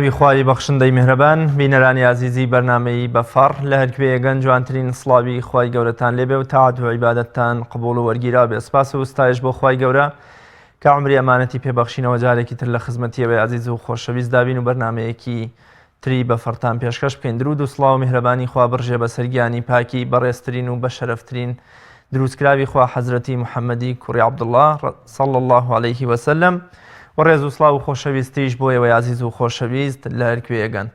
ناوی خوای بەخشندەی میهرەبان بینەرانی عزیزی بەرنامەی بەفەڕ لە هەرکوێ گەنج جوانترین سڵاوی خوای گەورەتان لێبێ و تاعات و عیبادەتتان قبوڵ و وەرگیرا بێ. سپاس و ستایش بۆ خوای گەورە کە عمری ئەمانەتی پێبەخشینەوە جارێکی تر لە خزمەتیەوەی عزیز و خۆشەویست دابین و بەرنمەیەکی تری بەفەڕتان پێشکەش بکەین. درود و سڵاو و میهرەبانی خوا بڕژێ بە سەرگیانی پاکی بەڕێزترین و بە شەرەفترین دروستکراوی خوا حەزرەتی محەممەدی کوڕی عەبدوڵڵاه صلی الله عليه وسلم و ڕێز و سڵاو و خۆشەویستیش بۆ ئێوەی عزیز و خۆشەویست لە هەرکوێیەگەن.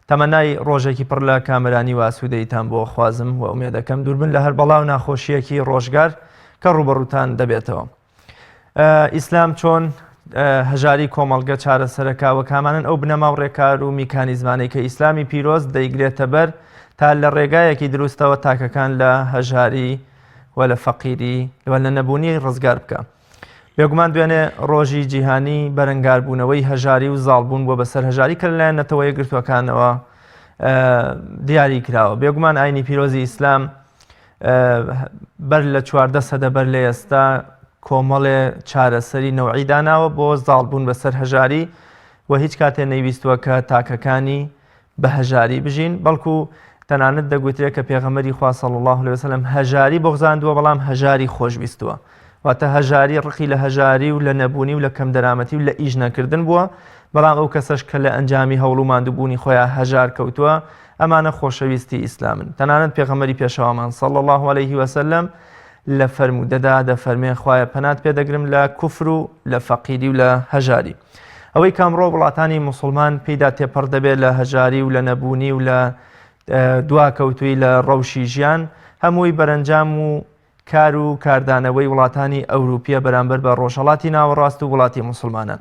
تەمەنای ڕۆژێکی پڕ لە کامەرانی و ئاسوودەیتان بۆ خوازم و ئومێد دەکەم دووربن لە هەر بەڵاو ناخۆشیەکی ڕۆژگار کە ڕوبەڕووتان دەبێتەوە. ئیسلام چۆن هەژاری کۆمەڵگە چارەسەرەکاوە کامانن ئەو بنەما و ڕێکار و میکانیزمانەی کە ئیسلامی پیرۆز دەیگرێتە بەر تا لە ڕێگایەکی دروستەوە تاکەکان لە هەژاری و لە فەقیری و لە نەبوونی ڕزگار بکە. بێگومان دوێنێ ڕۆژی جیهانی بەرەنگاربوونەوەی هەژاری و زاڵبوون بۆ بەسەر هەژاری کە لەلایەن نەتەوەیە گرتوەکانەوە دیاری کراوە. بێگومان ئاینی پیرۆزی ئیسلام بەر لە 14 سەدە بەر لە ئێستا کۆمەڵێ چارەسەری نەوعی داناوە بۆ زاڵبوون بەسەر هەژاری و هیچ کاتێ نەیویستووە کە تاکەکانی بە هەژاری بژین، بەڵکو تەنانەت دەگوترێت کە پێغەمبەری خوا صلی الله علیه وسلم هەژاری بغزاندووە بەڵام هەژاری خۆشویستووە. واتە هەژاری ڕقی لە هەژاری و لە نەبوونی و لە کەم دەرامەتی و لە ئیژ نەکردن بووە، بەڵام ئەو کەسەش کە لە ئەنجامی هەوڵ و ماندووبوونی خۆیان هەژار کەوتووە ئەمانە خۆشەویستی ئیسلامن. تەنانەت پێغەمبەری پێشەوامان صلی الله عليه وسلم لە فەرمودەدا دەفەرمێ خوایە پەنات پێدەگرم لە کوفر و لە فەقیری و لە هەژاری. ئەوەی کامڕۆ وڵاتانی موسڵمان پێیدا تێپەڕ دەبێت لە هەژاری و لە نەبوونی و لە دواکەوتووی لە ڕەوشی ژیان هەمووی بەرەنجام و کار و کاردانەوەی وڵاتانی ئەوروپیە بەرامبەر بە ڕۆژهەڵاتی ناوەڕاست و وڵاتی موسڵمانان.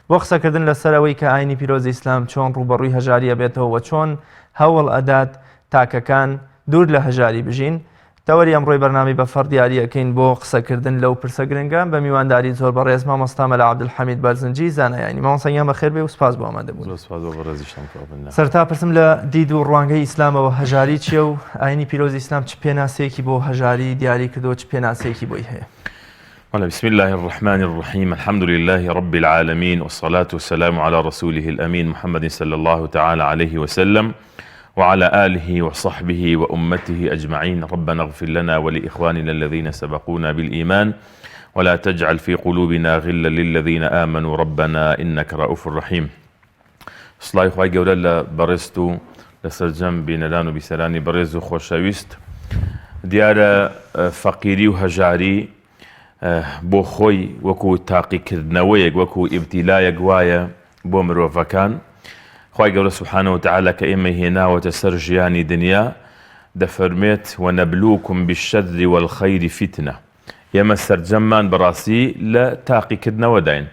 بۆ قسەکردن لەسەر ئەوەی کە ئاینی پیرۆزی ئیسلام چۆن ڕوبەڕووی هەژاریە بێتەوە و چۆن هەوڵ ئەدات تاکەکان دوور لە هەژاری بژین، تەوەری ئەمڕۆی بەرنامەی بەفەڕ دیاریەکەین بۆ قسەکردن لەو پرسە گرنگە بە میوانداری زۆر بەڕێز مامۆستا مەلا عەبدولحەمید بەرزنجی زانایانی. مامۆستایان بەخێر بێ و سپاس بۆ ئامادەبوون. سەرتا پرسم لە دید و ڕوانگەی ئیسلامەوە هەژاری چییە و ئاینی پیرۆزی ئیسلام چ پێناسەیەکی بۆ هەژاری دیاری کردەوە، چ پێناسەیەکی بۆی هەیە؟ بسم الله الرحمن الرحيم الحمد لله رب العالمين والصلاة والسلام على رسوله الأمين محمد صلى الله تعالى عليه وسلم وعلى آله وصحبه وأمته أجمعين. ربنا اغفر لنا ولإخواننا الذين سبقونا بالإيمان ولا تجعل في قلوبنا غلا للذين آمنوا ربنا إنك رؤوف رحيم. صلاة خواهي قولا برستو لسرجم بينلان وبسراني برزو خوشاويست ديار فقيري وهجاري بۆ خۆی وەکو تاقیکردنەوەیەک وەکو ئیبتیلایەک وایە بۆ مرۆڤەکان. خوای گەورە سوبحانە وتەعالە کە ئێمە هێناوەتە سەر ژیانی دنیا دەفەرمێت وەنەبلووکم بالشەر والخەیری فتنە، ئێمە سەرجەممان بەڕاستی لە تاقیکردنەوە داین.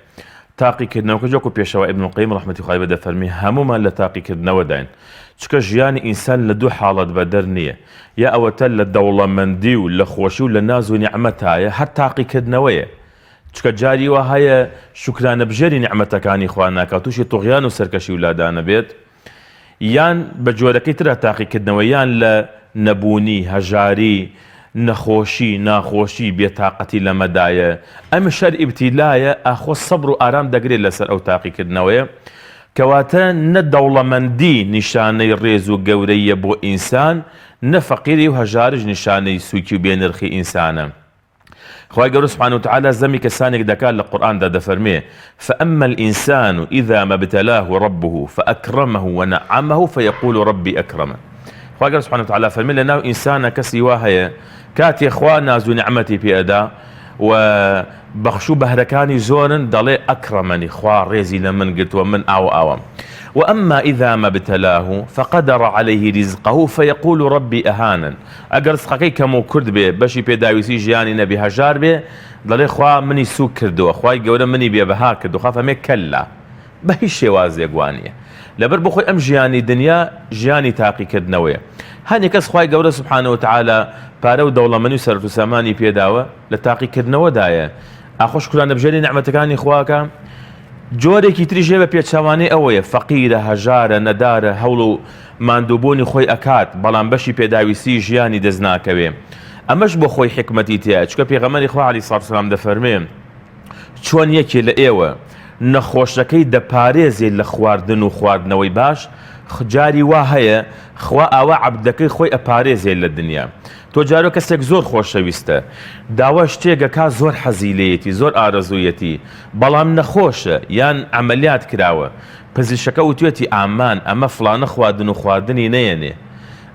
تاقیکردنەوەکە جۆکو پێشەوە ئیبن القەیم ڕەحمەتی خوای بە دەفەرمی هەمومان لە تاقیکردنەوە داین، چکە ژیانی ئینسان لە دوو حاڵەت بەدەر نییە، یا ئەوەتە لە دەوڵەمەندی و لە خۆشی و لە ناز و نیعمەتایە هەر تاقیکردنەوەیە، چکە جاری وا هەیە شوکرانە بژێری نیعمەتەکانی خوا ناکات تووشی تۆغیان و سەرکەشی ولادانە بێت، یان بە جۆرەکەی ترە تاقیکردنەوە یان لە نەبوونی هەژاری نەخۆشی ناخۆشی بێتاقەتی لەمەدایە. ئەم شەر ئیبتیلایە ئاخۆ سەبر و ئارام دەگرێت لەسەر ئەو تاقیکردنەوەیە، کەواتە نە دەوڵەمەندی نیشانەی ڕێز و گەورەیە بۆ ئینسان، نە فەقیری و هەژارش نیشانەی سووکی و بێنرخی ئینسانە. خوای گەورە سوبحانە وتەعالە زەمی کەسانێک دەکات لە قورئاندا دەفەرمێ فأما الإنسان إذا ما ابتلاه ربه فأكرمه ونعمه فيقول ربي أكرمن. خوای گەورە سوبحانە وتەعالە فەرمێ لەناو ئینسانە کەسی وا هەیە کاتێ خوا ناز و نیعمەتی پێئەدا و بەخش و بەهرەکانی زۆرن دەڵێ ئەکرەمەنی خوا ڕێزی لە من گرتووە من ئاوم. وأما إذا ما ابتلاه فقدر عليه رزقه فيقول ربي أهانن. ئەگەر ڕزقەکەی کەم و کورد بێ بەشی پێداویستی ژیانی نەبی هەژار بێ دەڵێ خوا منی سووک کردووە، خوای گەورە منی بێبەها کردو. خوا فەرمێ کەللا، بە هیچ شێوازێک وانە، لەبەر بخۆی ئەم ژیانی دنیا ژیانی تاقیکردنەوەیە. هەندێک کەس خوای گەورە سوبحانە وتەعالە پارە و دەوڵەمەندی و سەرەت و سامانی پێداوە لە تاقیکردنەوەدایە، ئاخۆ شکرانە بژێری نیعمەتەکانی خواکە. جۆرێکی تریژێ بە پێچەوانەی ئەوەیە فەقیرە هەژارە نەدارە هەوڵ و ماندووبوونی خۆی ئەکات بەڵام بەشی پێداویستی ژیانی دەست ناکەوێ. ئەمەش بۆ خۆی حکمەتی تایە، چکە پێغەمبەری خوا عەلەیهی سەڵاتو وسەلام دەفەرمێ چۆن یەکێ لە ئێوە نەخۆشەکەی دەپارێزێت لە خواردن و خواردنەوەی باش جاری وا هەیە خوا ئاوا عەبدەکەی خۆی ئەپارێزێت لە دنیا. تۆ جارۆ کەسێک زۆر خۆشەویستە داوا شتێکەکە زۆر حەزیلەیەتی زۆر ئارەزوویەتی بەڵام نەخۆشە یان عەمەلیات کراوە پزیشەکە وتوێتی ئامان ئەمە فڵانە خواردن و خواردنی نەیەنێ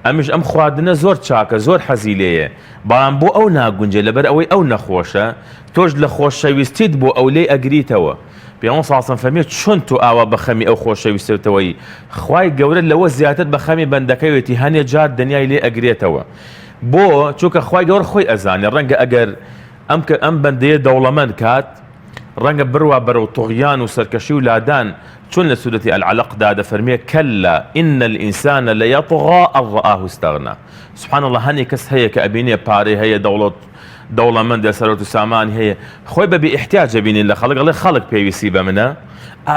ئەمیش ئەم خواردنە زۆر چاکە زۆر حەزیلەیە بەڵام بۆ ئەو ناگونجێ لەبەر ئەوەی ئەو نەخۆشە تۆش لە خۆشەویستیت بۆ ئەو لێ ئەگریتەوە. پێغەمبەر صلی الله علیه و سلم فەرمێت چۆن تۆ ئاوا بە خەمی ئەو خۆشەویستیتەوەی خوای گەورە لەوە زیاتر بە خەمی بەندەکەوێتی هەنێ جار دنیای لێ ئەگرێتەوە بۆ چونکە خوای گەورە خۆی ئەزانێ ڕەنگە ئەگەر ئەم بەندەیە دەوڵەمەند کات ڕەنگە بڕوا بەرەو تۆغیان و سەرکەشی و لادان چون لە سورەتی العەلەقدا دەفەرمێ کەلا ئین الئینسانە لەیەطغا ئەن ڕەئاه استەغنا. سوبحان الله هەنێ کەس هەیە کە ئەبینێ پارەی هەیە دەوڵەمەندە سەرۆت و سامانی هەیە خۆی بەبێ ئیحتیاج ئەبینێ لە خەڵک ئەڵێ خەڵک پێویستی بە منە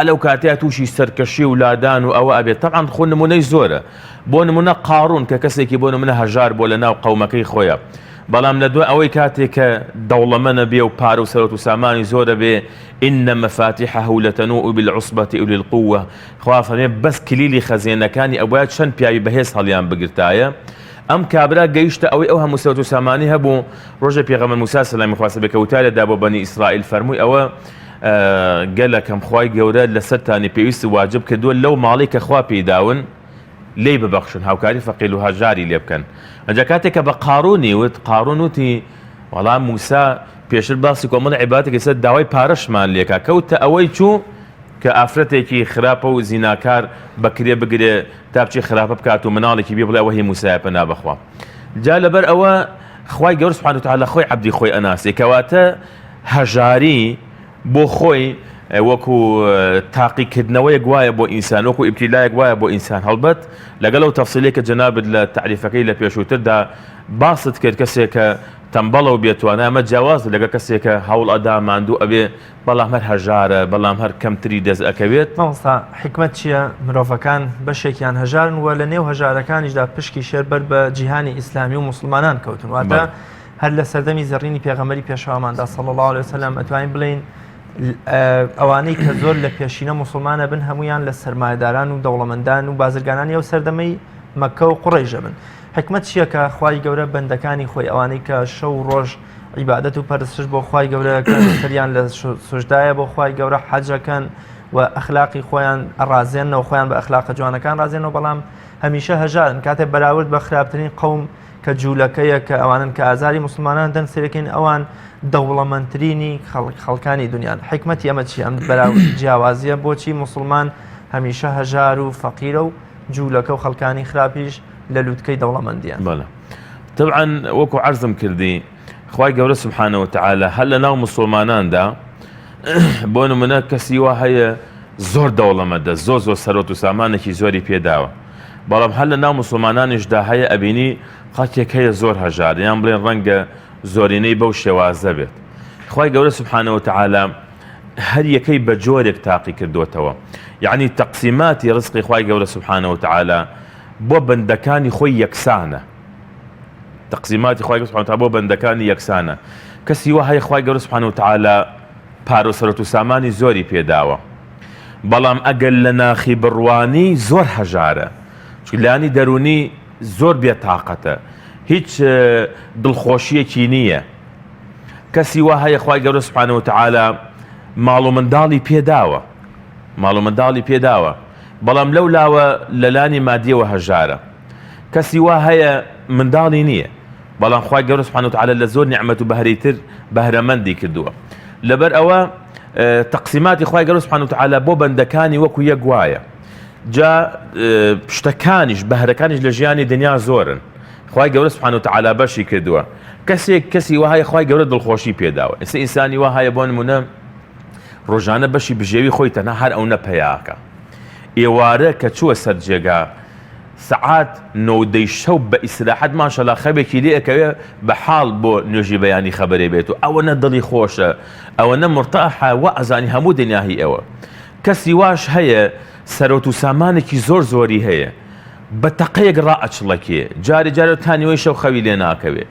لەو کاتەیە تووشی سەرکەشی و لادان و ئەوە ئەبێت تەبعاً خۆ نمونەی زۆرە بۆ نمونە قاڕون کە کەسێکی بۆ نمونە هەژار بۆ لە ناو قەومەکەی خۆیە بەڵام لە دوای ئەوەی کاتێک کە دەوڵەمەنە بێ و پارە و سەرۆت و سامانی زۆرە بێ ئینە مەفاتیحەه لەتەنوء بالعوسبەة ئولی القوة خوا فەرمێ بەس کلیلی خەزێنەکانی ئەوە چەند پیاوی بەهێز هەڵیان بگرتایە ئەم کابرا گەیشتە ئەوەی ئەو هەموو سەرۆت و سامانی هەبوو ڕۆژە پێغەمبەر موسی سەلامی خواسە بێ کەوتارێدا بۆ بەنی ئیسرائیل فەرمووی ئەوە گەلەکەم خوای گەورە لەسەرتانی پێویست واجب کردووە لەو ماڵی کە خوا پێداون لێی ببەخشن هاوکاری فەقیر و هەژاری لێ بکەن. ئەجا کاتێک کە بە قاڕونی وت قاڕون وتی وەڵام موسا پێشتر باسی کۆمەڵ عیبادەتێکی سەر داوای پارەشمان لێکا کەوتە ئەوەی چوو کە ئافرەتێکی خراپە و زیناکار بەکرێ بگرێ تا بچی خراپە بکات و مناڵێکی بێ بڵێ ئەوە هی موسایە پەنا بەخوا. جا لەبەر ئەوە خوای گەورە سوبحانه وتعالە خۆی عەبدی خۆی ئەناسێ کەواتە هەژاری بۆ خۆی وەکو تاقیکردنەوەیەک وایە بۆ ئینسان وەکو ئیبتیلایەک وایە بۆ ئینسان هەڵبەت لەگەڵ ئەو تەفسیلێک کە جەنابت لە تعریفەکەی لە پێشووتردا باست کرد کەسێک کە تەمبەڵە و بێتوانە ئەمە جیاواز لەگە کەسێک کە هەوڵ ئەدا ماندوو ئەبێ بەڵام هەر هەژارە بەڵام هەر کەمتری دەست ئەکەوێت. مامۆستا حکمت چییە مرۆڤەکان بەشێکیان هەژارن و لە نێو هەژارەکانیشدا پشکی شێر بەر بە جیهانی ئیسلامی و مسلمانان کەوتن واتە هەر لە سەردەمی زەڕینی پێغەمبەری پێشەواماندا صلی الله علیه وسلم ئەتوانین بڵین ئەوانەی کە زۆر لە پێشینە مسلمانە بن هەمویان لە سەرمایەداران و دەوڵەمەندان و بازرگانانی ئەو سەردەمەی مەککە و قوڕەیشە بن. حکمت چییە کە خوای گەورە بەندەکانی خۆی ئەوانەی کە شەو و ڕۆژ عیبادەت و پەرستش بۆ خوای گەورەکەن سەریان لە سوژدایە بۆ خوای گەورە حەجەکەن و ئەخلاقی خۆیان ئەڕازێنەوە خۆیان بە ئەخلاقە جوانەکان ڕازێنەوە بەڵام هەمیشە هەژارن کاتێک بەراورد بە خراپترین قەوم کە جوولەکەیە کە ئەوانن کە ئازاری مسلمانان دەن سێرەکەین ئەوان دەوڵەمەندترینی خەڵکانی دنیان. حکمەتی ئەمە چی ئەم بەراورد جیاوازیە بۆچی مسلمان هەمیشە هەژار و فەقیرە و جوولەکە و خەڵکانی خراپیش لە لووتکەی دەوڵەمەندیان. بەڵێ طبعا وەکو عەرزم کردی خوای گەورە سبحانه وتعالى هەر لە ناو مسلماناندا بۆ نمونە کەسی وا هەیە زۆر دەوڵەمەندە زۆر سەرۆت و سامانێکی زۆری پێداوە بەڵام هەر لە ناو مسلمانانیشدا هەیە ئەبینی خەڵکێک هەیە زۆر هەژار یان بڵێن ڕەنگە زۆرینەی بەو شێوازە بێت. خوای گەورە سبحانه وتعالى هەر یەکەی بە جۆرێک تاقی کردوتەوە یعنی تەقسیماتی ڕزقی خوای گەورە سبحانه وتعالى بۆ بەندەکانی خۆی یەکسانە تەقسیماتی خوای گەورە سبحانه وتعالى بۆ بەندەکانی یەکسانە. کەسی وا هەیە خوای گەورە سبحانه وتعالى پارە و سەرۆت و سامانی زۆری پێداوە بەڵام ئەگەر لە ناخی بڕوانی زۆر هەژارە لانی دەرونی زۆر بێتاقەتە هیچ دڵخۆشیەکی نییە. کەسی وا هەیە خوای گەورە سبحانه وتعالى ماڵ و منداڵی پێداوە بەڵام لەو لاوە لەلانی مادیەوە هەژارە. کەسی وا هەیە منداڵی نییە بەڵام خوای گەورە سبحانه وتعالى لە زۆر نیعمەت و بەهرەیتر بەهرەمەندی کردووە. لەبەر ئەوە تەقسیماتی خوای گەورە سبحانه وتعالى بۆ بەندەکانی وەکو یەک وایە جا شتەکانیش بەهرەکانیش لە ژیانی دنیا زۆرن خوای گەورە سبحانه وتعالى بەشی کردووە. کەسی وا هەیە خوای گەورە دڵخۆشی پێداوە ئێستا ئینسانی وا هەیە بۆ نمونە ڕۆژانە بەشی بژێوی خۆی تەنها هەر ئەو نەپەیاکە ئێوارە کە چووە سەر جێگا سعات 9 شەو بە ئیسراحەت ماشەڵا خەبێکی لێ ئەکەوێ بە حاڵ بۆ نوێژی بەیانی خەبەرێ بێت و ئەوەنە دڵی خۆشە ئەوەنە مرتاحە و ئەزانی هەموو دنیاهی ئەوە. کەسی واش هەیە سەرۆت و سامانێکی زۆری هەیە بە تەقەیەک ڕائەچڵەکێ جارێ تانیوەی شەو خەوی لێ ناکەوێ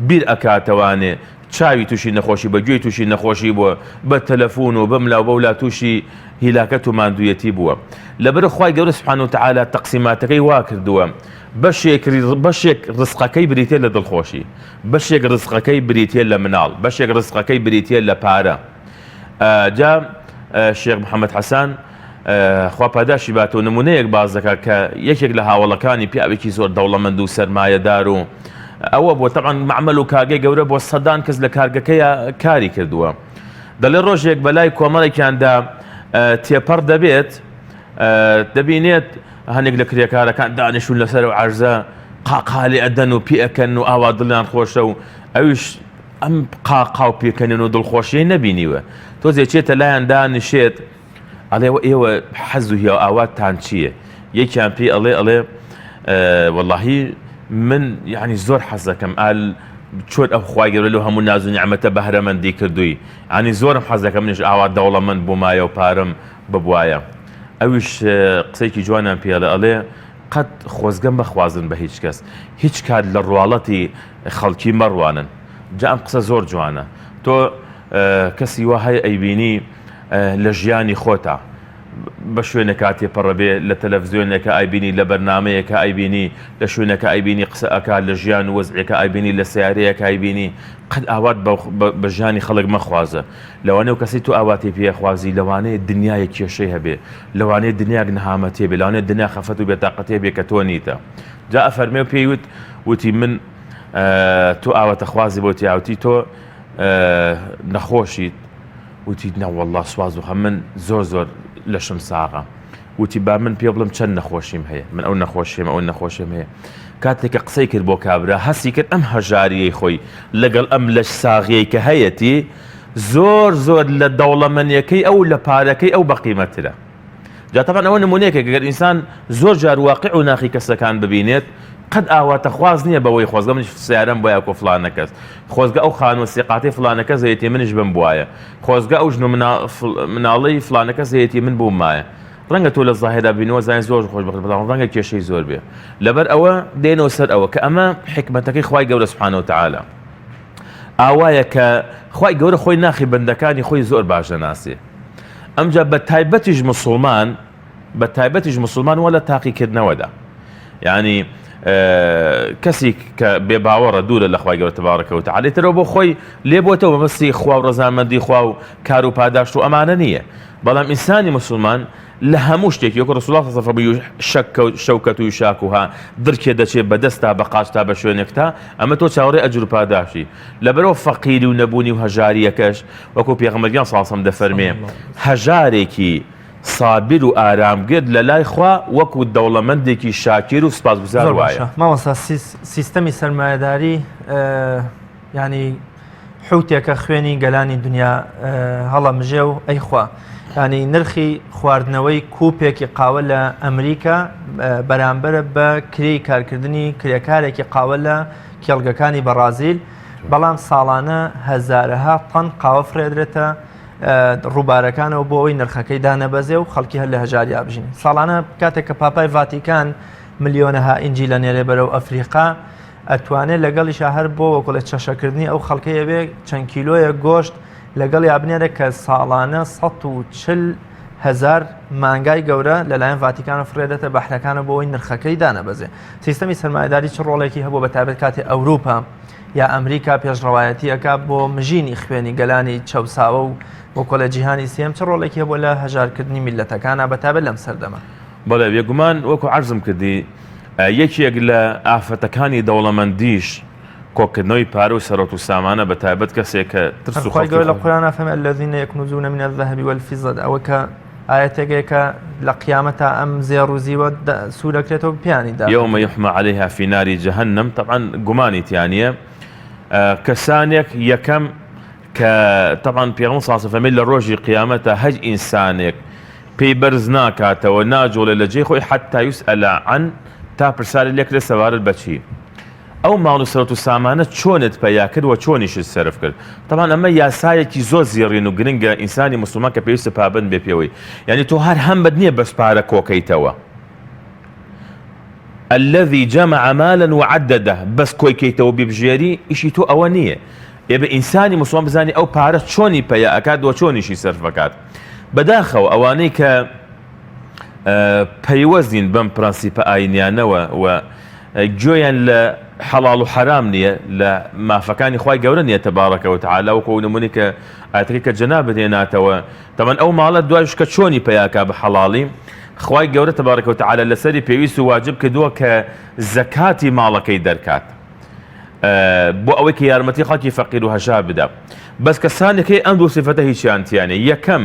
بیر ئەکاتەوانێ چاوی تووشی نەخۆشی بە گوێی تووشی نەخۆشی بووە بە تەلەفۆن و بەملا و بەولا تووشی هیلاکەت و ماندوویەتی بووە لەبەر خوای گەورە سوبحانە وتعالە تەقسیماتەکەی وا کردووە بەشێک ڕزقەکەی بریتێ لە دڵخۆشی بەشێک ڕزقەکەی بریتێ لە مناڵ بەشێک ڕزقەکەی بریتێ لە پارە جا شێخ محەممەد حەسان خوا پاداشی باتەوە نمونەیەک باز دەکات کە یەکێک لە هاوڵەکانی پیاوێکی زۆر دەوڵەمەند و سەرمایەدار و ئەوە بۆ تەقەن معمەل و کارگەی گەورە بۆ سەدان کەس لە کارگەکەی کاری کردووە دەڵێ ڕۆژێک بەلای کۆمەڵێکیاندا تێپەڕ دەبینێت هەنێک لە کرێکارەکان دانیشتون لەسەر و عەرزە قاقالی ئەدەن و پێەکەن و ئاوا دڵیان خۆشە و ئەویش ئەم قاقاو پێکەنن و دڵخۆشیی نەبینیوە تۆزێ چێتە لایەن دانیشێت ئەڵێ ئێوە حەز و هێو ئاواتتان چییە یەکیان پێی ئەڵێ وەڵاهی من یعنی زۆر حەز دەکەم چۆن ئەو خوای گەورە لەو هەموو ناز و نیعمەتە بەهرەمەندی کردووی ینی زۆرم حەز دەکەم منیش ئاوا دەوڵەمەند بوومایە و پارەم ببوایە ئەویش قسەیەکی جوانیان پێڵێ ئەڵێ قەت خۆزگەم بەخوازن بە هیچ کەس هیچ کات لە ڕواڵەتی خەڵکی مەڕوانن جا ئەم قسە زۆر جوانە تۆ کەسی وا هەیە ئەیبینی لە ژیانی خۆتا بە شوێنێکا تێپەڕەبێ لە تەلەڤیزیۆنێکە ئایبینی لە بەرنامەیەکە ئایبینی لە شوێنەکە ئایبینی قسە ئەکا لە ژیان وەزعێکە ئایبینی لە سیارەیەکە ئایبینی قەت ئاوات بە ژیانی خەڵک مەخوازە لەوانەیە کەسی تو ئاواتی پێخوازی لەوانەیە دنیای کێشەی هەبێ لەوانەیە دنیاک نەهامەتێ بێ لەوانەیە دنیا خەفەت و بێتاقەتێ بێ کە تۆ نیتە جا ئەفەرمێ و پێی وتی من تۆ ئاواتە خوازی بۆ تیاوتی تۆ نەخۆشیت وتی نەوەڵڵا سواز و من زۆر لەشم ساغە وتی با من پێ بڵم چەند نەخۆشیم هەیە من ئەو نەخۆشیم هەیە کاتێککە قسەی کرد بۆ کابرا هەستی کرد ئەم هەژاریەی خۆی لەگەڵ ئەم لەش ساغیەی کە هەیەی زۆر لە دەوڵەمەنیەکەی ئەو لە پارەکەی ئەو بەقیمەترە جاتەبان ئەوە نمونەیەکە گەر ئینسان زۆر جار واقع و ناخی کەسەکان ببینێت قەت ئاواتە خواز نییە بەوەی خۆزگە منیش سیارەم بۆ یاکۆ فلانە کەس خۆزگە ئەو خانوە سیقاتی فلانە کەس هەیەتی منیش بم بواە خۆزگە ئەو ژن مناڵی فلانە کەس هەیەتی من بوومایە ڕەنگە تۆ لە زاهێدا بینەوە زای زۆر خۆش بڵ ڕەنگە کێشەی زۆر بێ لەبەر ئەوە دێنەوە سەر ئەوە کە ئەمە حکمەتەکەی خوای گەورە سوبحانە وتعالە ئاوایە کە خوای گەورە خۆی ناخی بەندەکانی خۆی زۆر باش دەناسێ ئەمجا بە تایبەتیش مسلمان وە لە تاقیکردنەوەدا یعنی کەسی کە بێباوەڕە دوورە لە خوای گەورە تبارەکە وتعالە ترەوە بۆ خۆی لێبووەتەوە بەمەستی خوا و ڕەزامەندی خوا و کار و پاداشت و ئەمانە نییە بەڵام ئینسانی مسلمان لە هەموو شتێک یەک ڕسوڵ الله صلی الله علیه و سلم شەوکەت و شاکوها دڕکێ دەچێت بەدەستا بە قاچتا بە شوێنێکتا ئەمە تۆ چاوەڕێ ئەجر و پاداشی لەبەرەوە فەقیری و نەبوونی و هەژاریەکەش وەکو پێغەمبەر صلی الله علیه و سلم دەفەرمێ هەژارێکی سابر و ئارامگرد لە لای خوا وەکو دەوڵەمەندێکی شاکر و سپاسگوزار وایە مامۆستا سیستەمی سەرمایەداری ینی حوتێکە خوێنی گەلانی دنیا هەڵەمژێ و ئەیخوا ینی نرخی خواردنەوەی کوپێکی قاوە لە ئەمریکا بەرامبەرە بە کرێی کارکردنی کرێکارێکی قاوە لە کێڵگەکانی بەرازیل بەڵام ساڵانە هەزارەها تەن قاوە فرێدرێتە ڕووبارەکانەوە بۆ ئەوی نرخەکەی دانەبەزێ و خەڵکی هەر لە هەژاری ئابژین ساڵانە کاتێک کە پاپای ڤاتیکان ملیۆنەها ئینجی لە نێرێ بەرەو ئەفریقا ئەتوانێت لەگەڵیشا هەر بۆ وەکو لە چەشەکردنی ئەو خەڵکەیە بێ چەند کیلۆیە گۆشت لەگەڵ یابنێرە کە ساڵانە 140,000 مانگای گەورە لەلایەن ڤاتیکانە فرێدێتە بەحرەکانە بۆ ئەوی نرخەکەی دانەبەزێ سیستەمی سەرمایەداری چ ڕۆڵێکی هەبوو بەتایبەت کاتی ئەوروپا یا ئەمریکا پێشڕەوایەتی ئەکا بۆ مژینی خوێنی گەلانی چەوساوە و وەکو لە جیهانی سێم چ ڕۆڵێکی هەبوو لە هەژارکردنی میلەتەکانە بەتایبەت لەم سەردەمە بەڵێ بێگومان وەکو عەرزم کردی یەکێک لە ئافەتەکانی دەوڵەمەندیش کۆکردنەوەی پارە و سەرۆت و سامانە بەتایبەت کەسێک کە ترس و خۆی گەورە لە قورئان فەرمێ الذين يكنزون من الذهب والفضة ئەوە کە ئاەتێکێکە لە قیامەتە ئەم زێڕ و زیوە سوورەکرێتەوە پیانیدا يوم يحمى عليها في نار جهنم طبعا گومانی تیانە کەسانێک یەکەم کە طبعا پێغەمبەر صلی الله علیه و سلم لە ڕۆژی قیامەتە هەج ئینسانێک پێی بەرز ناکاتەوە ناجۆڵێ لە جێی خۆی حتا یوسئەل عن تا پرسیاری لێ کرێ سەوارت بەچی ئەو ماڵ و سەرەت و سامانە چۆنت پەیا کرد و چۆنیشت سەرف کرد طبعا ئەمە یاسایەکی زۆر زێڕین و گرنگە ئینسانی مسلمان کە پێویستە پابند بێ پێوەی یعنی تۆ هەر هەمت نییە بەس پارە کۆکەیتەوە الذي جمع مالا وعدده بەس کۆی کەیتەوە ببژێری ئیشی تۆ ئەوە نییە ێ بە ئینسانی مسلمان بزانی ئەو پارە چۆنی پەیە ئەکات و چۆنیشی سەرفەکات. بەداخەوە ئەوانەی کە پەیوەستین بەم پرەنسیپە ئاینیانەوە و گوێیان لە حەڵاڵ و حەرام نییە لە مافەکانی خوای گەورە نیە تەبارەکە و تەعالا، وەکو نمونی کە ئاەتەکەی کە جەنابەت هێناتەوە تەمەن ئەو ماڵە دوایش کە چۆنی پەیاکا بە حەڵاڵی خوای گەورە تەبارەکە و تەعالا لەسەری پێویست و واجب کردووە کە زەکاتی ماڵەکەی دەرکات بۆ ئەوەی کە یارمەتی خەڵکی فەقیر و هەژار بدە. بەس کەسانێکی ئەم دوو سیفەتە هیچیان تیانێ. یەکەم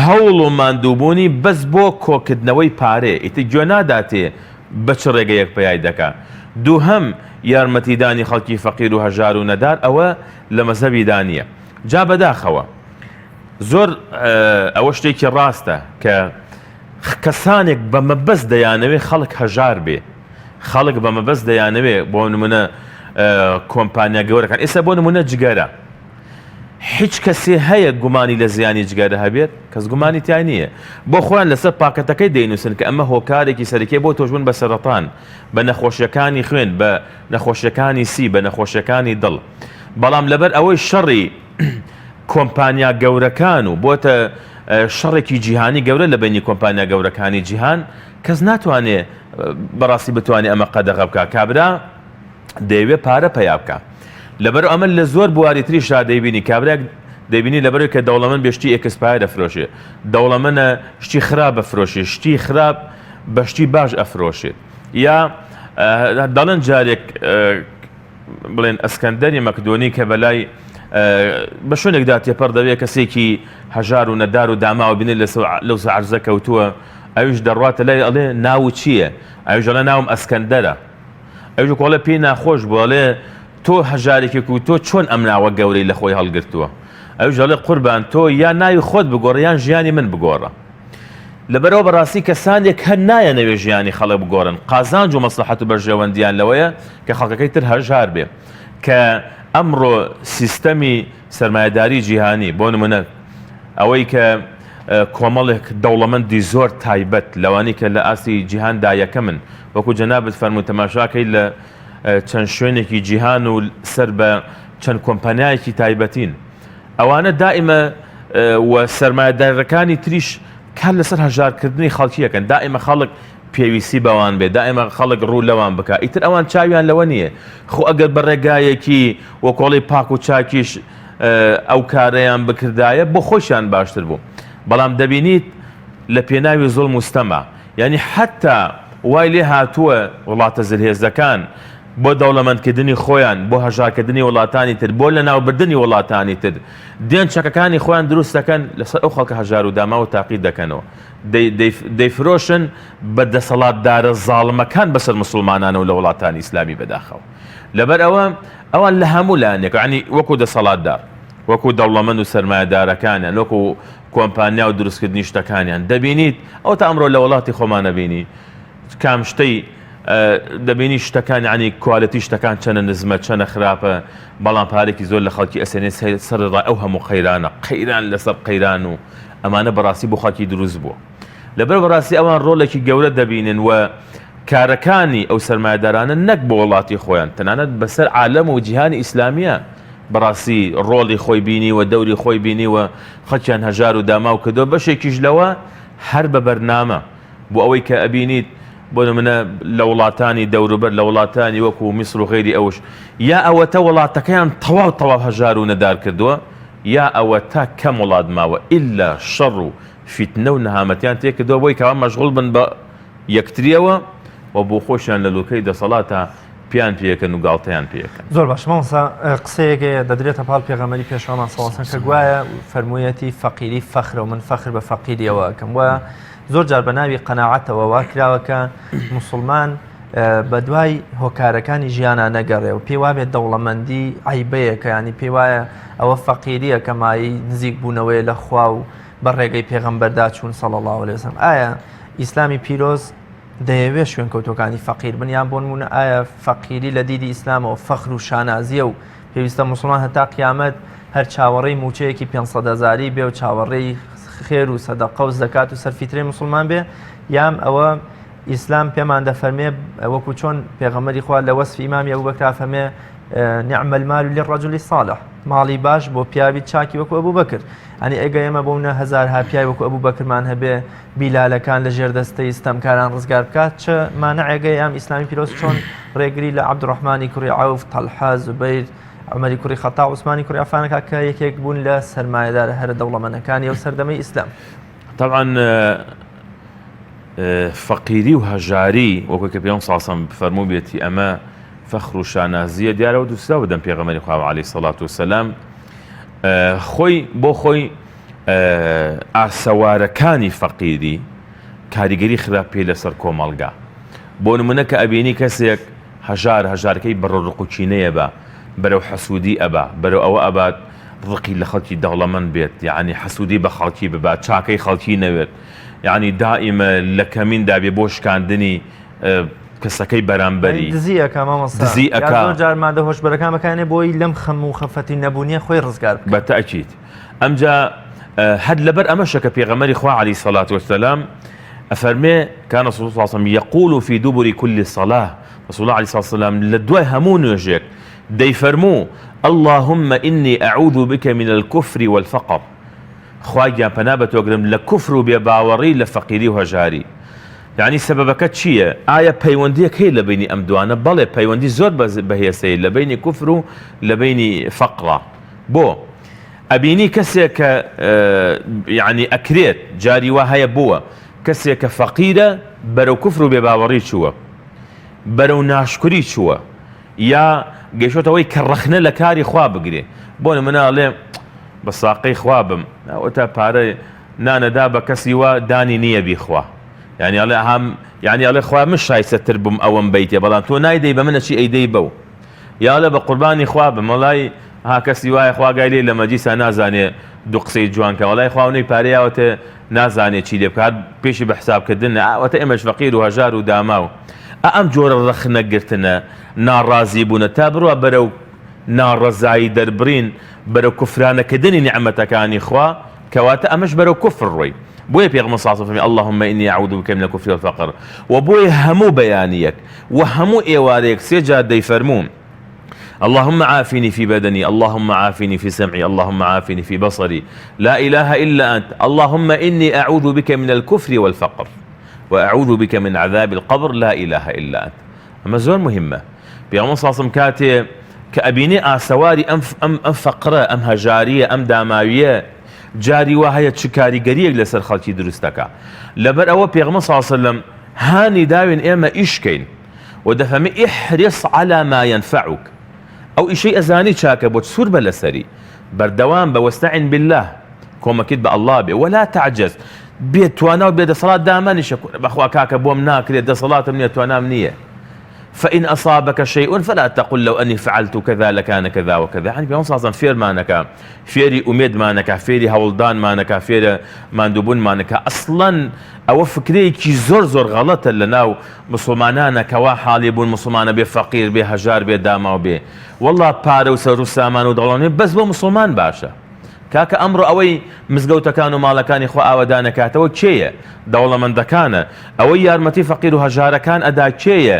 هەوڵ و ماندووبوونی بەس بۆ کۆکردنەوەی پارێ، ئیتر گوێ ناداتێ بە چ ڕێگە یەک پەیای دەکا. دووهەم یارمەتیدانی خەڵکی فەقیر و هەژار و نەدار ئەوە لە مەزهەبیدا نییە. جا بەداخەوە زۆر ئەوە شتێکی ڕاستە کە کەسانێک بە مەبەست دەیانەوێ خەڵک هەژار بێ، خەڵک بە مەبەست دەیانەوێ بۆ نمونە کۆمپانیا گەورەکان. ئێستا بۆ نمونە جگەرە، هیچ کەسێ هەیە گومانی لە زیانی جگەرە هەبێت؟ کەس گومانی تای نییە. بۆ خۆیان لەسەر پاکەتەکەی دەینووسن کە ئەمە هۆکارێکی سەرەکی بۆ تۆژبوون بە سەرەتان، بە نەخۆشیەکانی خوێن، بە نەخۆشیەکانی سی، بە نەخۆشیەکانی دڵ. بەڵام لەبەر ئەوەی شەڕی کۆمپانیا گەورەکان و بۆتە شەڕێکی جیهانی گەورە لە بینی کۆمپانیا گەورەکانی جیهان، کەس ناتوانێت بەڕاستی بتوانێت ئەمە قەدەغە بکە. کابرا دەیەوێت پارە پەیا بکە. لەبەر ئەمە لە زۆر بواری تریشا دەیبینی کابراێک دەیبینی لەبەر کە دەوڵەمەند بێشتی ئێکسپای دەفرۆشێت، دەوڵەمەندە شتی خراپ بەفرۆشێت، شتی خراپ بە شتی باش ئەفرۆشێت. یا دەڵێن جارێک بڵێن ئەسکەندەری مەکدۆنی کە بەلای بە شوێنێکدا تێپەڕ دەوێت کەسێکی هەژار و نەدار و داماوە بینێت لەو عەرزە کەوتووە، ئەویش دەڕواتە لای ئەڵێ ناو چییە؟ ئەویش ئەڵێ ناوم ئەسکەندەرە. ئەویش کۆڵە پێی ناخۆش بوو، ئەڵێ تۆ هەژارێکێک و تۆ چۆن ئەم ناوە گەورەی لە خۆی هەڵگرتووە؟ ئەویش ئەڵێ قوربان تۆ یا ناوی خۆت بگۆڕە یان ژیانی من بگۆڕە. لەبەرەوە بەڕاستی کەسانێک هەر نایەنەوێ ژیانی خەڵک بگۆڕن، قازانج و مەسلحەت و بەرژێوەندیان لەوەیە کە خەڵکەکەی تر هەژار بێ. کە ئەمڕۆ سیستەمی سەرمایەداری جیهانی بۆ نمونە ئەوەی کە کۆمەڵێک دەوڵەمەندی زۆر تایبەت لەوانی کە لە ئاستی جیهاندا یەکەمن، وەکو جەنابەت فەرمووی تەماشاکەی لە چەند شوێنێکی جیهان و سەر بە چەند کۆمپانیایەکی تایبەتین، ئەوانە دائیمە و سەرمایەدارەکانی تریش کار لەسەر هەژارکردنی خەڵکیەکەن. دائیمە خەڵک پێویستی بەوان بێ، دائیمە خەڵک ڕوو لەوان بکە. ئیتر ئەوان چاویان لەوە نییە. خۆ ئەگەر بە ڕێگایەکی وەکۆڵی پاک و چاکیش ئەو کارەیان بکردایە بۆ خۆشیان باشتر بوو. بەڵام دەبینیت لە پێناوی زوڵم و ستەما، یعنی حتا وای لێ هاتووە وڵاتە زلهێزەکان بۆ دەوڵەمەندکردنی خۆیان، بۆ هەژارکردنی وڵاتانی تر، بۆ لە ناوبردننی وڵاتانی تر دێن چەکەکانی خۆیان دروست دەکەن لەسەر ئەو خەڵکە هەژار و داما و تاقی دەکەنەوە، دەیفرۆشن بە دەسەڵاتدارە زاڵمەکان بەسەر مسلمانانە و لە وڵاتانی ئیسلامی بەداخەوە. لەبەر ئەوان لە هەموو لایەنێک، ینی وەکو دەسەڵاتدار، وەکو دەوڵەمەند و سەرمایەدارەکانیان، وەکو کۆمپانیا و دروستکردنی شتەکانیان دەبینیت. ئەو تا ئەمڕۆ لە وڵاتی خۆمان نەبینی کام شتەی دەبینی شتەکان، ینی کوالەتی شتەکان چەنە نزمە چەنە خراپە، بەڵام پارێکی زۆر لە خەڵکی ئەسێنێت سەرڕای ئەو هەموو قەیرانە، قەیران لەسەر قەیران و ئەمانە بەڕاستی بۆ خەڵکی دروست بووە. لەبەر بەڕاستی ئەوان ڕۆڵێکی گەورە دەبینن و کارەکانی ئەو سەرمایەدارانە نەک بۆ وڵاتی خۆیان، تەنانەت بەسەر عالەم و جیهانی ئیسلامیە بەڕاستی ڕۆڵی خۆی بینی و دەوری خۆی بینی و خەڵکیان هەژار و داما و کردو. بەشێکیش لەوە هەر بە بەرنامە بۆ ئەوەی کە ئەبینیت بۆ نمونە لە وڵاتانی دەوروبەر، لە وڵاتانی وەکو میسر و غەیری ئەوش، یا ئەوەتە وڵاتەکەیان تەواو هەژار و نەدار کردووە، یا ئەوە تا کەم وڵات ماوە ئیلا شەڕ و فیتنە و نەهامەتیان تێکردووە بۆی کەوا مەشغوڵ بن بە یەکتریەوە و بۆ خۆشیان لە لوکەی دەسەڵاتە پیان پێەکەن و گاڵتەیان پێەکەن. زۆر باش مامۆستا، قسەیەکێ دەدرێتە پاڵ پێغەمبەری پێشەوەمان سەڵاسەن کە گوایە فەرموویەتی فەقیری فەخرە و من فەخر بە فەقیریەوە ئەکەم. وایە زۆر جار بە ناوی قەناعەتەوە وا کراوە کە موسڵمان بە دوای هۆکارەکانی ژیانە نەگەڕێ و پێی وابێت دەوڵەمەندی عیبەیەکە، ینی پێی وایە ئەوە فەقیریە کە مایی نزیک بوونەوەی لە خوا و بە ڕێگەی پێغەمبەردا چوون صلی الله علیه وسلم. ئایا ئیسلامی پیرۆز دەیەوێت شوێن کەوتەکانی فەقیر بن، یان بۆ نمونە ئایا فەقیری لە دیدی ئیسلامەوە فەخر و شانازیە و پێویستە موسڵمان هەتا قیامەت هەر چاوەڕێی موچەیەکی 500,000 بێ و چاوەڕێی خێر و سەدەقە و زەکات و سەرفیترەی موسڵمان بێ، یام ئەوە ئیسلام پێمان دەفەرمێ وەکو چۆن پێغەمبەری خوا لە وەسفی ئیمامی ئەبوبەکر فەرمێ نعم المال للرجل الصالح ماڵی باش بۆ پیاوی چاکی وەکو ئەبوو بەکر ئەنی ئەگە ئێمە بۆ هەزارها پیاوی وەکو ئەبوو بەکرمان هەبێ بیلالەکان لە ژێردەستەی ستەمکاران ڕزگار بکات چ مانەعێگەی ئەم ئیسلامی پیرۆز چۆن ڕێگری لە عەبدوڕەحمانی کوڕی عەوف تەڵحە زوبەیر عومەری کوڕی خەتاب عوسمانی کوڕی عەفانەکە کە یەکێک بوون لە سەرمایەدارە هەرە دەوڵەمەندەکانی ئەو سەردەمەی ئیسلام. طبعا فەقیری و هەژاری وەکو کە پێغەمبەر صلی الله علیه و سلم فەرموو بێتی ئەمە فەخر و شانازیە دیارەوە دووستا بدەن پێغەمبەری خوا عەلەیهی سەڵات وسەلام خۆی بۆ خۆی ئاسەوارەکانی فەقیری کاریگەری خراپی لەسەر کۆمەڵگا بۆ نمونە کە ئەبینی کەسێک هەژارەکەی بەڕۆڕقوچینەیە بە بەرەو حەسوودی ئەبا بەرەو ئەوە ئەبات ڕقی لە خەڵکی دەوڵەمەند بێت یعنی حەسوودی بە خەڵکی ببات چاکەی خەڵکی نەوێت یعنی دائیمە لە کەمیندا بێ بۆ شکاندنی کەسەکەی بەرامبەری دزیەکە مامۆستا زۆر جار مادە هۆشبەرەکان بەکارێنێ بۆی لەم خەم و خەفەتی نەبوونیە خۆی ڕزگار بکات. بەتەئکید ئەمجا هەد لەبەر ئەمەشە کە پێغەمبەری خوا عەلەیهی سەڵات وسەلام ئەفەرمێ كان رسول الله صلى الله عليه وسلم يقول في دبر كل صلاة رسول الله عليه الصلاة والسلام لدواء همون يجيك دي فرمو اللهم إني أعوذ بك من الكفر والفقر خواجه پنابت وقرم لكفر بباوري لفقيري وهجاري يعني سببك تشيه آية بيونديك هي لبيني أمدوانا بله بيوندي زور بهيسي لبيني كفر لبيني فقرة بو أبيني كسيك يعني أكريت جاري وهي بوا كسيك فقيرة برو كفر بباوري شوا برو ناشكري شوا يا گەیشتەوەی کە ڕەخنە لە کاری خوا بگرێ بۆ مناڵێ بە ساقەی خوابم ئەوتە پارە نانەدا بە کەسی وا دانی نییە بیخوا یعنی ئەڵێ هەم یعنی ئەڵێ خوا من شایستەتر بووم ئەوەم بیتێ بەڵام تۆ نایدەی بە منە چی ئەیدەی بەو یاڵێ بە قوربانی خوابم وەڵای ها کەسی وایە خوا گای لێ لە مەجلیسا نازانێ دوو قسەی جوانکە وەڵای خواونەی پارەیاوەتە نازانێت چی لێ بکات پێشی بە حسابکردن ئەوەتە ئێمەش فەقیر و هەژار و داماو ئەم جۆرە ڕەخنەگرتنە ناڕازی بوونە تا بڕوە بەرەو ناڕەزایی دەربڕین بەرەو کوفرانەکردنی نیعمەتەکانی خوا کەواتە ئەمەش بەرەو کوفر ڕۆی بۆیە پێغەمبەر صلی الله علیه و سلم اللهم إني أعوذ بك من الكفر والفقر و بۆیە هەموو بەیانیەک و هەموو ئێوارەیەک سێ جار دەیفەرموون اللهم عافني في بدني اللهم عافني في سمعي اللهم عافني في بصري لا إله إلا أنت اللهم إني أعوذ بك من الكفر والفقر وأعوذ بك من عذاب القبر لا إله إلا أنت. أما زور مهمة پێغەمبەر صلی الله علیه و سلم کاتێ کە ئەبینێ ئاسەواری ئەم فەقرە ئەم هەژاریە ئەم داماویە جاری وا هەیە چ کاریگەریەک لەسەر خەڵکی دروست دەکا لەبەر ئەوە پێغەمبەر صلی الله علیه و سلم هانی داوین ئێمە ئیشکەین و دەفەرمێ احرص على ما ينفعك ئەو ئیشەی ئەزانی چاکە بۆ سوور بە لەسەری بەردەوام بە واستعن بالله کۆمەکیت بە ئەڵڵا بێ ولا تعجز بێت توانا و بێ دەسەڵات دامانیشە بەخوا کاکە بۆم ناکرێت دەسەڵاتم نییە توانام نییە فإن أصابك شيء فلا تقل لو أني فعلت كذا لكان كذا وكذا يعني بيوم صاصا فير مانك فيري أميد مانك فيري هولدان مانك فيري ماندوبون مانك أصلا أو فكري كي زور غلط لناو مسلمانانا كوا حالي بون مسلمان بي فقير بي هجار بي داما بي والله بارو سرو سامان ودولاني بس بو مسلمان باشا کاکە ئەمڕۆ ئەوەی مزگەوتەکان و ماڵەکانی خوا ئاوەدانەکاتەوە کێیە دەوڵەمەندەکانە ئەوەی یارمەتی فەقیر و هەژارەکان ئەدا کێیە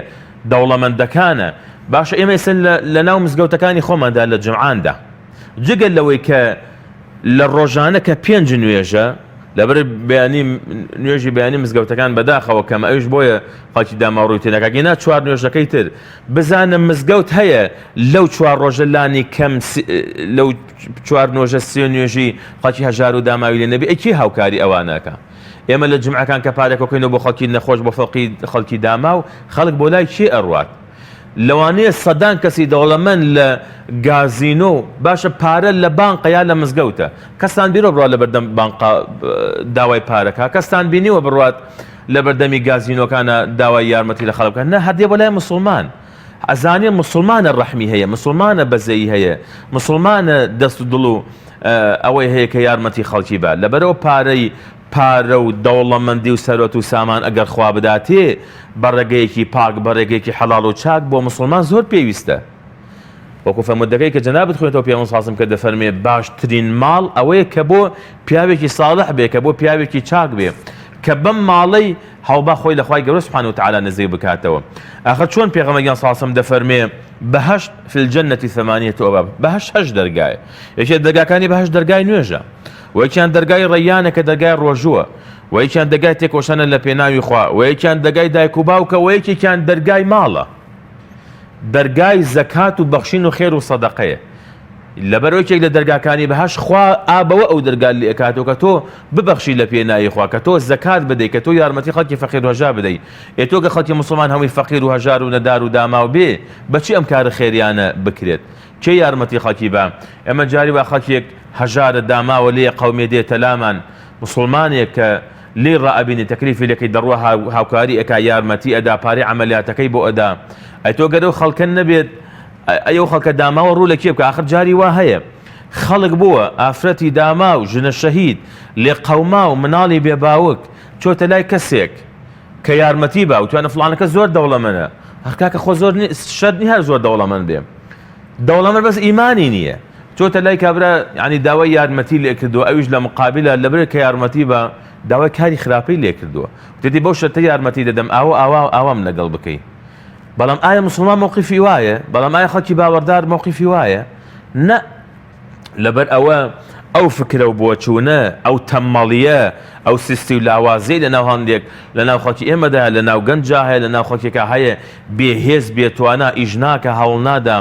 دەوڵەمەندەکانە باشە ئێمە ئێستا لە ناو مزگەوتەکانی خۆماندا لە جمعاندا جگەل لەوەی کە لە ڕۆژانە کە 5 نوێژە لەبەر بەیانی نوێژی بەیانی مزگەوتەکان بەداخەوە کەمە ئەوش بۆیە خەڵکی داماڕووی تێنەکەگەینا 4 نوێژەکەی تر بزانم مزگەوت هەیە لەو 4 ڕۆژە لانی کەم لەو 4 نوێژە 3 نوێژی خەڵکی هەژار و داماوی لێ نەبی ئەکی هاوکاری ئەوانەکە ئێمە لە جمعەکان کە پارێکەکەینەوە بۆ خەڵکی نەخۆش بۆ خەڵکی داما و خەڵک بۆ لای چی ئەڕوات لەوانەیە سەدان کەسی دەوڵەمەند لە گازینۆ باشە پارە لە بانقە یا لە مزگەوتە کەستان بیرۆ بڕات لە بەردەم بانقا داوای پارەکە کەستان بینیوە بڕات لە بەردەمی گازینۆکانە داوای یارمەتی لە خەڵکان نە هەردێ بۆ لای مسلمان ئەزانێ مسلمانە ڕەحمی هەیە مسلمانە بەزەیی هەیە مسلمانە دەست و دڵ و ئەوەی هەیە کە یارمەتی خەڵکی بە لەبەرەوە پارە و دەوڵەمەندی و سەرۆت و سامان ئەگەر خوا بداتێ بەڕێگەیەکی پاک بەڕێگەیەکی حەڵاڵ و چاک بۆ مسلمان زۆر پێویستە وەکو فەرمودەکەی کە جەنابەت خوێنێتەوە پێغەمبەر صلی الله علیه و سلم کە دەفەرمێ باشترین ماڵ ئەوەیە کە بۆ پیاوێکی ساڵح بێ کە بۆ پیاوێکی چاک بێ کە بەم ماڵەی هەڵبا خۆی لە خوای گەورە سبحانه وتعالى نزیک بکاتەوە. ئاخر چۆن پێغەمبەر صلی الله علیه و سلم دەفەرمێ بەهەشت فی الجنة ثمانية أبواب، بەهەشت 8 دەرگایە. یەکێک دەرگاکانی بەهەشت دەرگای نوێژە، و یەکیان دەرگای ڕەیانە کە دەرگای ڕۆژووە، و یەکیان دەرگای تێکۆشانە لە پێناوی خوا، و یەکیان دەرگای دایک و باوکە، و یەکێکیان دەرگای ماڵە، دەرگای زەکات و بەخشین و خێر و سەدەقەیە. لەبەرەوەی یەکێک لە دەرگاکانی بەهەشت خوا ئابەوە ئەو دەرگا لێ ئەکاتەوە کە تۆ ببەخشی لە پێناوی خوا، کە تۆ زەکات بدەیت، کە تۆ یارمەتی خەڵکی فەقیر و هەژار بدەیت. تۆ کە خەڵکی موسڵمان هەمووی فەقیر و هەژار و نەدار و داماو بێ، بەچی ئەم کارە خێریانە بکرێت؟ کێ یارمەتی خەڵکی بە؟ ئەمە جاری وا خەڵکێک هەژارە داماوە لێ قەومێ دێتە لامان، موسڵمانێک کە لێ ڕائەبینی تەکلیفی لەکەی دەڕوە هاوکاری ئەکا، یارمەتی ئەدا، پارەی عەمەلیاتەکەی بۆ ئەدا. تۆ گەرەو خەڵکە نەبێت ئەو خەڵکە داماوە ڕوو لە کێ بکە؟ ئاخر جاری وا هەیە خەڵک بووە ئافرەتی داما و ژنە شەهید لێ قەوما و مناڵی بێباوک چۆتە لای کەسێک کە یارمەتی با و توانە فڵانەکە زۆر دەوڵەمەندە. هەرکاکە خۆ زۆر شەرنی هەر زۆر دەوڵەمەند بێ، دەوڵەمەند بەس ئیمانی نییە. چۆتە لای کابرا ینی داوای یارمەتی لێ کردووە، ئەویش لە مقابلە لەبرێت کە یارمەتی بە داوای کاری خراپەی لێ کردووە، دەدی بەو شەرتە یارمەتی دەدەم ئاوام لەگەڵ بکەی. بەڵام ئایا موسڵمان موقیفی وایە؟ بەڵام ئایا خەڵکی باوەڕدار موقیفی وایە؟ نە، لەبەر ئەوە ئەو فکرە و بۆچوونە، ئەو تەمەڵیە، ئەو سیستی و لاوازەی لەناو هەندێک لەناو خەڵکی ئێمەدا، لەناو گەنجا هەیە، لەناو خەڵکێکە هەیە بێهێز بێتوانە ئیش ناکە، هەوڵ نادا.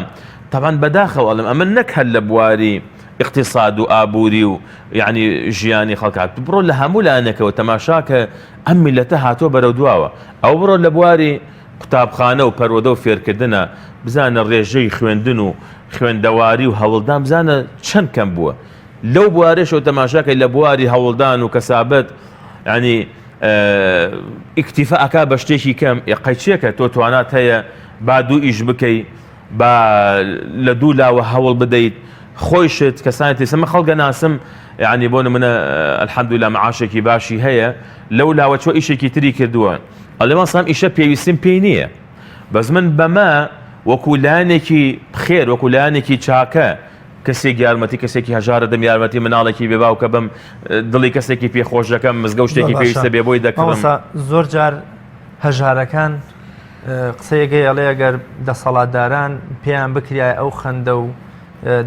تەبەن بەداخەوەڵم ئەمە نەک هەر لە بواری اقتصاد و ئابووری و یعنی ژیانی خەڵکات، بڕۆ لە هەموو لایەنێکەوە تەماشاکە ئەم میلەتە هاتۆ بەرەو دواوە. ئەو بڕۆ لە بواری قوتابخانە و پەروەدە و فێرکردنە، بزانە ڕێژەی خوێندن و خوێندەواری و هەوڵدان بزانە چەند کەم بووە. لەو بوارێشەوە تەماشاکەی لە بواری هەوڵدان و کەسابەت ینی ئیکتیفا ئەکا بە شتێکی کەم، قەیچێکە تۆ توانات هەیە با دوو ئیش بکەیت، با لە دوو لاوە هەوڵ بدەیت، خۆیشت کەسانی تێسەمە خەڵگە ناسم ینی بۆ نمونە ئەلحەمدولیلا معاشێکی باشی هەیە، لەو لاوە چۆ ئیشێکی تری کردووە، ئەڵێ سام ئیشە پێویستیم پێی نییە، بەس من بەمە وەکو لایەنێکی خێر، وەکو لایەنێکی چاکە، کەسێک یارمەتی کەسێکی هەژارە دەم، یارمەتی مناڵێکی بێباوکە بم، دڵی کەسێکی پێخۆش دەکەم، مزگە و شتێکی پێویستە بێ بۆی دەکڕم. زۆر جار هەژارەکان قسەیەکەی ئەڵێ ئەگەر دەسەڵاتداران پێیان بکرایە ئەو خەندە و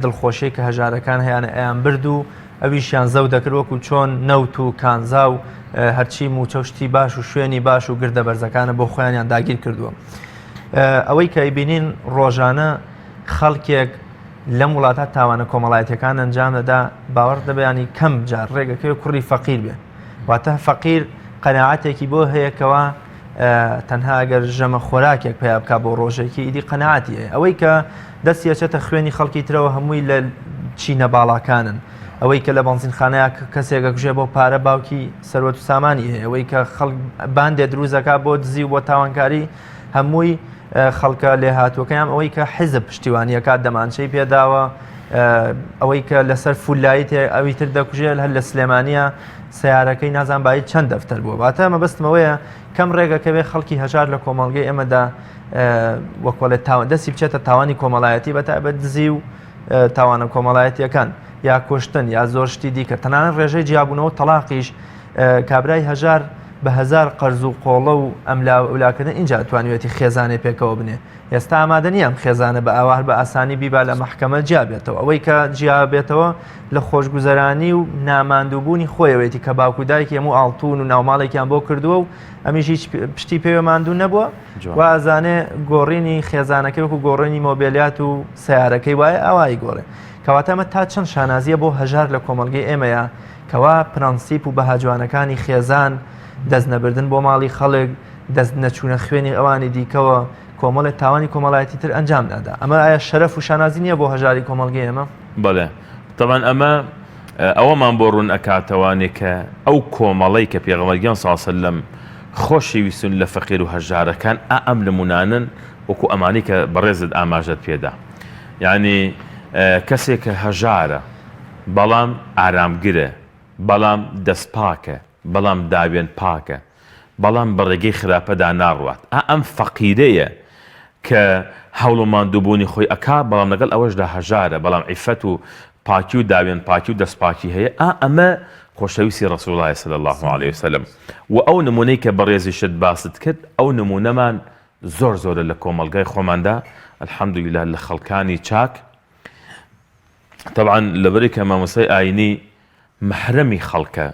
دڵخۆشی کە هەژارەکان هەیەیان ئەیان برد و ئەویشیان زەو دەکرد، وەکو چۆن نەوت و کانزا و هەرچی موچەشتی باش و شوێنی باش و گردە بەرزەکانە بۆ خۆیانیان داگیر کردووە. ئەوەی کە ئەیبینین ڕۆژانە خەڵکێک لەم وڵاتە تاوانە کۆمەڵایەتەکان ئەنجام دەدا، باوەڕ دەبیانی کەم جار ڕێگەکەوێ کوڕی فەقیر بێ، واتە فەقیر قەناعەتێکی بۆ هەیەکەوە تەنها ئەگەر ژەمە خۆراکێک پێیا بکە بۆ ڕۆژێکی ئیدی قەناعەتی هەیە. ئەوەی کە دەستیەچێتە خوێنی خەڵکی ترەوە هەمووی لە چینە باڵاکانن، ئەوەی کە لە بەنزینخانەیە کەسێکە کوژێ بۆ پارە باوکی سەروەت و سامانی هەیە، ئەوەی کە خەڵک باندێ دروستەکە بۆ دزی و بۆ تاوانکاری، هەمووی خەڵکە لێ هاتووەکەیان ئەوەی کە حیزب پشتیوانیەکە دەمانچەی پێداوە، ئەوەی کە لەسەر فولایی ئەوی تر دەکوژێت هەر لە سلێمانیە سیارەکەی نازان باید چەند دەفتەر بووە. باتە مەبەستمەوەیە کەم ڕێگەکەوێ خەڵکی هەژار لە کۆمەڵگەی ئێمەدا وەکۆلە دەستی بچێتە تاوانی کۆمەڵایەتی، بەتایبەت دزی و تاوانە کۆمەڵایەتیەکان یا کوشتن یا زۆر شتی دیکە، تەنانەت ڕێژەی جیابوونەوە تەلاقیش کابرای هەژار بە هەزار قەرز و قۆڵە و ئەملاولاکردن اینجا توانوێتی خێزانێ پێکەوە بنێ. ئێستا ئامادە نییە ئەم خێزانە بە ئاوار بە ئاسانی بیبا لە مەحکەمە جیابێتەوە. ئەوەی کە جیابێتەوە لە خۆشگوزەرانی و ناماندووبوونی خۆیەوەیەتی کە باوکو دایکی هەموو ئاڵتون و ناوماڵێکیان بۆ کردووە و ئەمیش هیچ پشتی پێوە ماندوو نەبووە، و ئازانێ گۆڕینی خێزانەکەی وەکو گۆڕینی مۆبیلیات و سیارەکەی وایە ئاوایی گۆڕێ. کەواتەمە تا چەند شانازیە بۆ هەژار لە کۆمەڵگەی ئێمەیە کەوا پرەنسیپ و بەهاجوانەکانی خێزان، دەست نەبردن بۆ ماڵی خەڵک، دەست نەچوونە خوێنی ئەوانی دیکەوە کۆمەڵی تاوانی کۆمەڵایەتی تر ئەنجام نادا. ئەمە ئایا شەرەف و شانازی نییە بۆ هەژاری کۆمەڵگەی ئێمە؟ بەڵێ طبعاً ئەمە ئەوەمان بۆ ڕوون ئەکاتەوانێ کە ئەو کۆمەڵەی کە پێغەمبەر صلی الله علیه و سلم خۆشەویستن لە فەقیر و هەژارەکان ئەم نمونانن وەکو ئەمانی کە بەڕێزت ئاماژەت پێدا. یعنی کەسێک کە هەژارە بەڵام ئارامگرە، بەڵام دەست پاکە، بەڵام داوێن پاکە، بەڵام بەڕێگەی خراپەدا ناڕوات، ئەم فەقیرەیە کە هەوڵ و ماندووبوونی خۆی ئەکا، بەڵام لەگەڵ ئەوەشدا هەژارە، بەڵام عیفەت و پاکی و داوێن پاکی و دەست پاکی هەیە، ئەمە خۆشەویستی ڕەسوڵڵاهی صلی الله عليه وسلم و ئەو نمونەی کە بەڕێزی شت باست کرد ئەو نمونەمان زۆر زۆرە لە کۆمەڵگای خۆماندا الحەمدولله لە خەڵکانی چاک طبعا لەبەری کە مامۆستای ئاینی محرەمی خەڵکە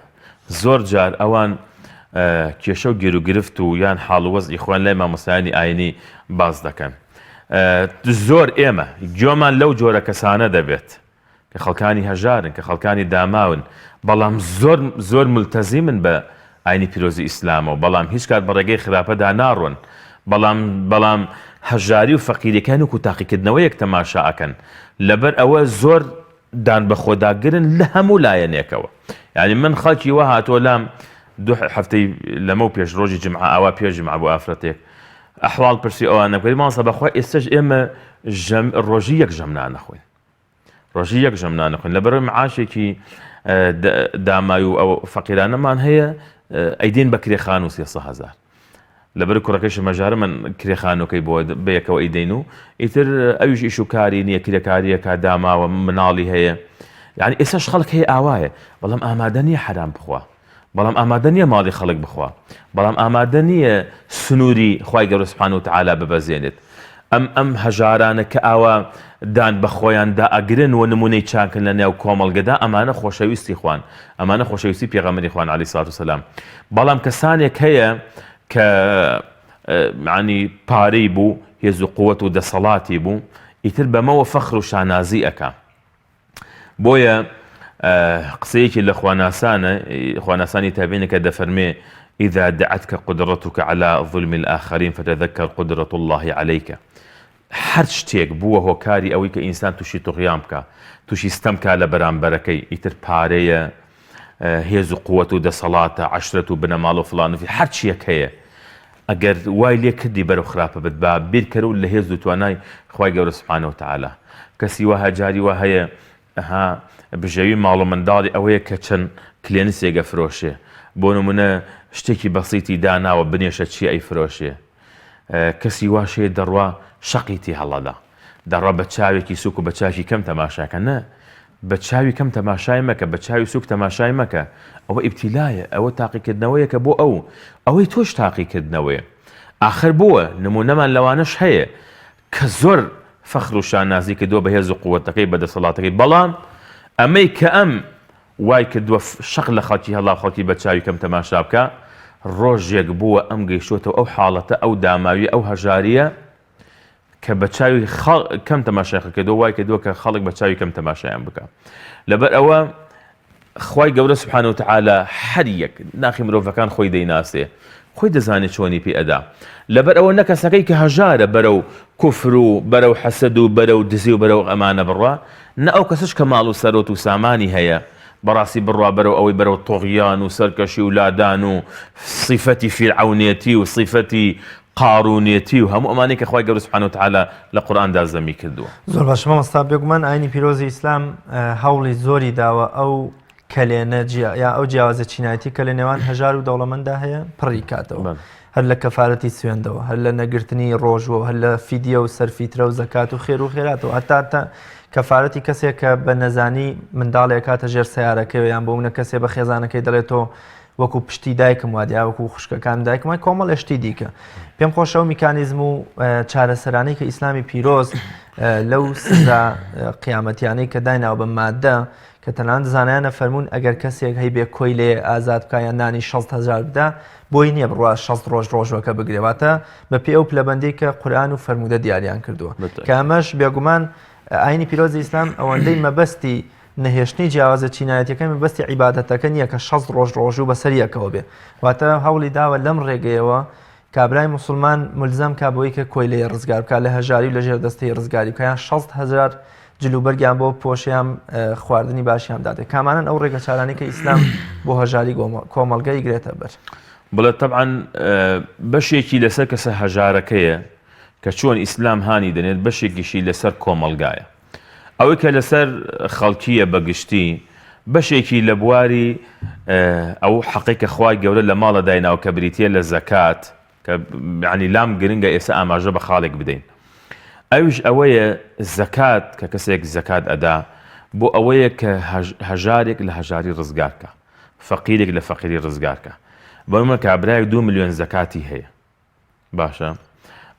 زۆر جار ئەوان کێشە و گیرروگرفت و یان حاڵوەزئی خۆیان لای مامۆستایانی ئاینی باز دەکەن زۆر ئێمە گوێمان لەو جۆرە کەسانە دەبێت کە خەڵکانی هەژارن کە خەڵکانی داماون بەڵام زۆر ملتەزیمن بە ئاینی پیرۆزی ئیسلامەوە بەڵام هیچ کات بە ڕێگەی خراپەدا ناڕۆن بەڵام هەژاری و فەقیریەکان و تاقیکردنەوەیەک تەماشا ئەکەن لەبەر ئەوە زۆر دان بە خۆداگرن لە هەموو لایەنێکەوە یعنی من خەڵکی وا هاتۆ لام دوو هەفتەی لەمە و پێش ڕۆژی جمعە ئاوا پێش جمعە بۆ ئافرەتێک ئەحواڵ پرسی ئەوان نەکەی ماسە بەخوا ئێستش ئێمە ڕۆژی یەک ژەم نانەخۆین ڕۆژی یەک ژەم نانەخۆین لەبەرەوەی معاشێکی دامای و ئەو فەقیرانەمان هەیە ئەیدین بە کرێخان و 300,000 لەبەر کوڕەکەش مەژارە من کرێخانەکەی بۆ بەیەکەوە ئەیدەین و ئیتر ئەویش ئیش و کاری نییە کرێکاریەکە داماوە مناڵی هەیە یعنی ئێستش خەڵک هەیە ئاوایە بەڵام ئامادە نییە حرام بخوا بەڵام ئامادە نییە ماڵی خەڵک بخوا بەڵام ئامادە نییە سنووری خوای گەورە سوبحانە و تەعالا ببەزێنێت ئەم هەژارانە کە ئاوا دان بە خۆیاندا ئەگرن و نمونەی چاکن لە نێو کۆمەڵگەدا ئەمانە خۆشەویستی خوان ئەمانە خۆشەویستی پێغەمبەری خوان عەلەیهی سڵات وسەلام بەڵام کەسانێک هەیە کە معنی پارەی بوو هێز و قووەت و دەسەڵاتی بوو ئیتر بەمەوە فەخر و شانازی ئەکا بۆیە قسەیەکی لە خواناسانی تابعینە کە دەفەرمێ إذا دعتك قدرتك على ظلم الآخرين فتذكر قدرة الله عليك هەر شتێک بووە هۆکاری ئەوەی کە ئینسان تووشی توغیان بکە تووشی ستەم کا لە بەرامبەرەکەی ئیتر پارەیە هێز و قووەت و دەسەڵاتە عەشرەت و بنەماڵ و فڵان و هەر چیەک هەیە ئەگەر وای لێ کردی بەرەو خراپە بێت با بیرکەرە و لە هێز و توانای خوای گەورە سوبحانە و تەعالا کەسی وا هەجاری وا هەیە بژەوی ماڵ و منداڵی ئەوەیە کە چەند کلێنسێگە فرۆشێ بۆ نمونە شتێکی بەسیتی داناوە بنێشە چی ئەیفرۆشێ کەسی واشێ دەڕوا شەقیتی هەڵەدا دەڕوا بە چاوێکی سووک و بە چاوی کەم تەماشاکە نە بە چاوی کەم تەماشای مەکە بە چاوی سووک تەماشای مەکە ئەوە ئیبتیلایە ئەوە تاقیکردنەوەیە کە بۆ ئەوەی تۆش تاقیکردنەوەیە آخر بووە نمونەمان لەوانەش هەیە کە زۆر فەخر و شانازی کردووە بە هێز و قووەتەکەی بەدەسەڵاتەکەی بەڵام ئەمەی کە ئەم وای کردووە شەق لە خەڵکی هەڵا خەڵکی بە چاوی کەم تەماشا بکە ڕۆژێک بووە ئەم گەیشتۆتەوە ئەو حاڵەتە ئەو داماوی ئەو هەژاریە کە بە چاوی کەم تەماشای کردەوە وای کردووە کە خەڵک بە چاوی کەم تەماشایان بکە لەبەر ئەوە خوای گەورە سوبحانە و تەعالا هەر یەک ناخی مرۆڤەکان خۆی دەیناسێ خۆی دەزانێت چۆنی پێ ئەدا لەبەر ئەوە نە کەسەکەی کە هەژارە بەرەو کوفر و بەرەو حەسەد و بەرەو دزی و بەرەو ئەمانە بڕوا نە ئەو کەسش کە ماڵ و سەرۆت و سامانی هەیە بەڕاستی بڕوا بەرەو ئەوەی بەرەو تۆغیان و سەرکەشی و لادان و صیفەتی فیرعەونێتی و صیفەتی قارونێتی و هەموو ئەمانەی کە خوای گەورە سوبحانە و تەعالا لە قورئاندا زەمی کردووە زۆر باش مامۆستا بێگومان ئاینی پیرۆزی ئیسلام هەوڵی زۆری داوە ئەو کەلێنە یا ئەو جیاوازە چینایەتی کە لە نێوان هەژار و دەوڵەمەندا هەیە پڕی کاتەوە هەر لە کەفارەتی سوێندەوە هەر لە نەگرتنی ڕۆژوە هەر لە فیدیە و سەرفیترە و زەکات و خێر و خێراتەوە هەتا کەفارەتی کەسێک کە بە نەزانی منداڵێک کاتە ژێر سەیارەکەی یان بۆ منە کەسێ بە خێزانەکەی دەڵێتەوە وەکو پشتی دایکم وادیا وەکو خوشکەکان دایکم کۆمەڵ شتی دیکە پێم خۆشە و میکانیزم و چارەسەرانەی کە ئیسلامی پیرۆز لەو سزا قیامەتیانەی کە دایناوە بە مادە کە تەنانەت زانایانە فەرموون ئەگەر کەسێک هەی بێ کۆی لێ ئازاد بکە یان نانی 60,000 بدا بۆی نییە بڕوا 60 ڕۆژەکە بگرێواتە بە پێ ئەو پلەبەندی کە قورئان و فەرموودە دیاریان کردووە کە ئەمەش بێگومان ئاینی پیرۆزی ئیسلام ئەوەندەی مەبەستی نەهێشتنی جیاوازە چینایەتەکەی مەبەستی عیبادەتەکە نییە کە 60 ڕۆژ و بەسەریەکەوە بێ واتە هەوڵی داوە لەم ڕێگەیەوە کابرای مسلمان ملزم کا بۆی کە کۆی لێ ڕزگار بکات لە هەژاری و لە ژێر دەستەی ڕزگاری بکە یان 60,000 جلوبەرگیان بۆ پۆشیان خواردنی باشیان دادێت کامانن ئەو ڕێگە چارانەی کە ئیسلام بۆ هەژاری کۆمەڵگەی گرێتە بەر بڵێ طبعا بەشێکی لەسەر کەسە هەژارەکەیە کە چۆن ئیسلام هانی دەنێت بەشێکیشی لەسەر کۆمەڵگایە ئەوەی کە لەسەر خەڵکیە بەگشتی بەشێکی لە بواری ئەو حەقی کە خوای گەورە لە ماڵە دایناوە کە بریتە لە زەکات کە یعنی لام گرنگە ئێستا ئاماژە بە خاڵێک بدەین ئەوش ئەوەیە زەکات کە کەسێک زەکات ئەدا بۆ ئەوەیە کە هەژارێک لە هەژاری ڕزگارکە فەقیرێک لە فەقیری ڕزگارکە بەڵمە کابرای 2 ملیۆن زەکاتی هەیە باشە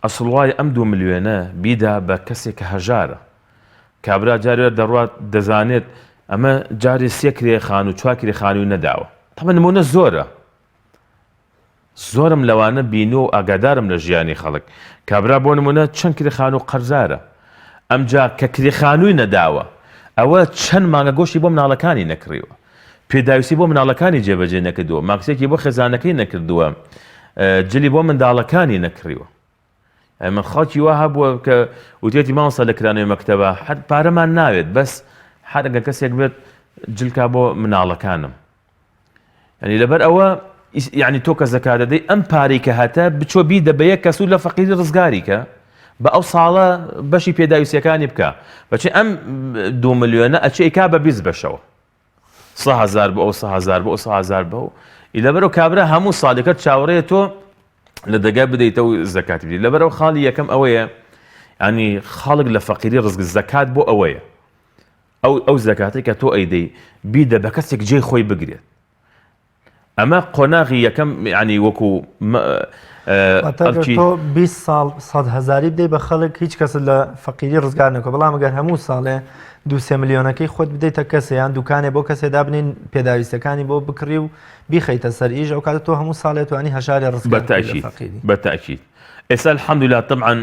ئەسڵوای ئەم 2 ملیۆنە بیدا بە کەسێک کە هەژارە کابرا جارێ دەڕات دەزانێت ئەمە جارێ 3 کرێخان و 4 کرێخانی و نەداوە تەمە نمونە زۆرە زۆرم لەوانە بینۆ و ئاگادارم لە ژیانی خەڵک کابرا بۆ نمونە چەند کرێخان و قەرزارە ئەمجا کە کرێخانووی نەداوە ئەوە چەند مانگە گۆشتی بۆ مناڵەکانی نەکڕیوە پێداویستی بۆ مناڵەکانی جێبەجێ نەکردووە ماکسێکی بۆ خێزانەکەی نەکردووە جلی بۆ منداڵەکانی نەکڕیوە من خەڵکی وا هەبووە کە وتێتی ماوەسە لە کرانەوەی مەکتەبە هەر پارەمان ناوێت بەس هەرگە کەسێک بێت جلکا بۆ مناڵەکانم ینی لەبەر ئەوە یعنی تۆ کە زەکات دەدەی ئەم پارەی کە هاتە بچۆ بیدە بە یەک کەس و لە فەقیری ڕزگاری کە بە ئەو ساڵە بەشی پێداویستیەکانی بکە بەچێ ئەم 2 ملیۆنە ئەچێ ئیکا بە 20 بەشەوە 100,000 بۆ ئەو 100,000 بۆ ئەو 100,000 بە لەبەرەوە کابرا هەموو ساڵێکە چاوەڕێ تۆ لە دەگا بدەیتە و زەکاتی بدەیت لەبەرەوە خاڵی یەکەم ئەوەیە ینی خاڵک لە فەقیری ڕزگ زەکات بۆ ئەوەیە ئەو زەکاتی کە تۆ ئەیدەی بیدە بە کەسێک جێی خۆی بگرێت ئەمە قۆناغی یەکەم ینی وەکو تۆ 20 ساڵ 100,000 بدەی بە خەڵک هیچ کەس لە فەقیری ڕزگار نەکە بەڵام ئەگەر هەموو ساڵێ 2-3 ملیۆنەکەی خۆت بدەیتە کەسێ یان دوکانێ بۆ کەسێدا بنین پێداویستەکانی بۆ بکڕی و بیخەیتە سەر ئیش ئەو کاتە تۆ هەموو ساڵێت توانی هەژاری ڕزگار بەتاکید ئێستا الحەمدولillah طبعا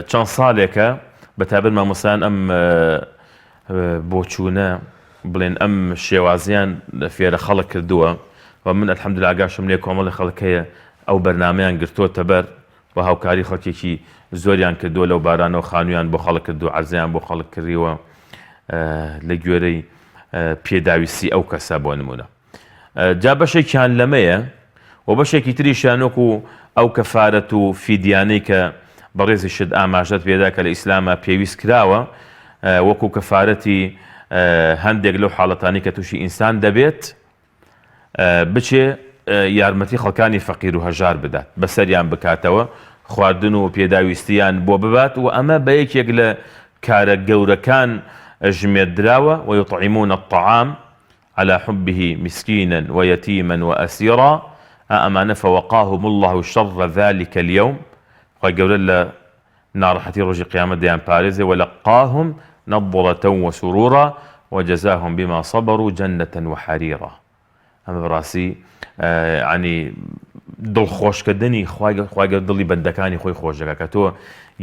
چەند ساڵێکە بەتابەت مامۆسایان ئەم بۆچوونە بڵێن ئەم شێوازیان فێرە خەڵک کردووە و من الحەمدولillah ئاگاشم لێ کۆمەڵی خەڵکەیە ئەو بەرنامەیان گرتۆتە بەر و هاوکاری خەڵکێکی زۆریان کردووە لەو بارانەوە خانوویان بۆ خەڵک کردو عەرزیان بۆ خەڵک کردیوە لە گوێرەی پێداویستی ئەو کەسە بۆ نمونە جا بەشێکیان لەمەیە و بەشێکی تریشیان وەکو ئەو کەفارەت و فیدیانەی کە بەڕێزی شت ئاماژەت پێدا کە لە ئیسلامە پێویست کراوە وەکو کەفارەتی هەندێک لەو حاڵەتانی کە تووشی ئینسان دەبێت بچێ یارمەتی خەڵکانی فەقیر و هەژار بدات بەسەریان بکاتەوە خواردن و پێداویستیان بۆ ببات و ئەمە بە یەکێک لە کارە گەورەکان ژمێردراوە ويطعمون الطعام على حبه مسكينا ويتيما وأسيرا أمانة فوقاهم الله شر ذلك اليوم وقال له نارحتي رجي قيامة ديان باريزي ولقاهم نضرة وسرورا وجزاهم بما صبروا جنة وحريرا ئەمە بەڕاستی ینی دڵخۆشکردنی خوای دڵی بەندەکانی خۆی خۆش دەکات کە تۆ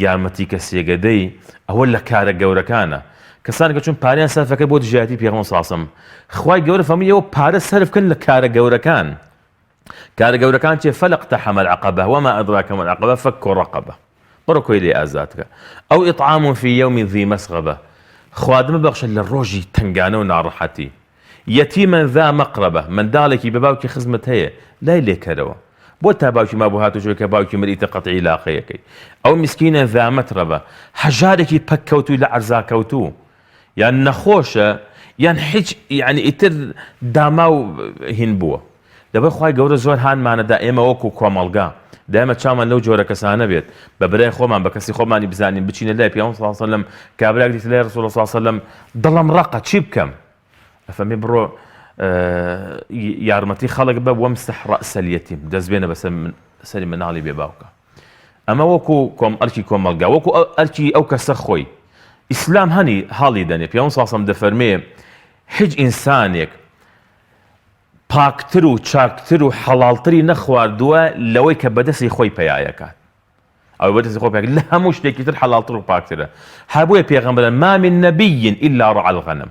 یارمەتی کەسێگەدەی ئەوە لە کارە گەورەکانە کەسانی کە چون پاریان سەرفەکە بۆ دژایەتی پێغەمبەر صلی الله علیه و سلم خوای گەورە فەرموویەوە پارە سەرفکەن لە کارە گەورەکان کارە گەورەکان چێ فەلاقتەحەمە العەقەبە وما ئەدراکە ما العەقەبە فەکُّ ڕەقەبە بڕۆ کۆی لێ ئازادکە ئەو ئیطعام فی یوم ذی مەسغەبە خواردن ببەخشە لە ڕۆژی تنگانە و ناڕەحەتی یەتیمەن ذا مەقرەبە منداڵێکی بە باوکی خزمەت هەیە لای لێکەرەوە بۆ تا باوکی ما بۆ هاتووە کە باوکی مریتە قەتعی لاقەیەکەی ئەو میسکینە ذا مەترەبە هەژارێکی پەککەوتووی لە عەرزاکەوتوو یان نەخۆشە یان هیچ یعنی ئیتر داما و هین بووە دەبێت خوای گەورە زۆر هانمانەدا ئێمە وەکو کۆمەڵگا دائما چامان لەو جۆرە کەسانە بێت بە برای خۆمان بە کەسی خۆمانی بزانین بچینە لای پێغەمبەر صلی الله علیه و سلم کابراک دیت لای ڕسوڵ الله صلی الله علیه و سلم دڵم ڕقە چی بکەم ئەفەرمێ بڕۆ یارمەتی خەڵک بە وەمسح ڕەس اليەتیم دەست بێنە بە سەری مناڵی بێ باوکە ئەمە وەکو ئەرکی کۆمەڵگا وەکو ئەرکی ئەو کەسە خۆی ئیسلام هەنی هەڵی دەنێ پێغەمبەر صلی الله علیه و سلم دەفەرمێ هیچ ئینسانێک پاکتر و چاکتر و حەڵاڵتری نەخواردووە لەوەی کە بەدەستی خۆی پەیاکات ئەو بەدەستی خۆی پەیاکات لە هەموو شتێکی تر حەڵاڵتر و پاکترە هەبووە پێغەمبەران ما من نەبی إلا رعى الغنم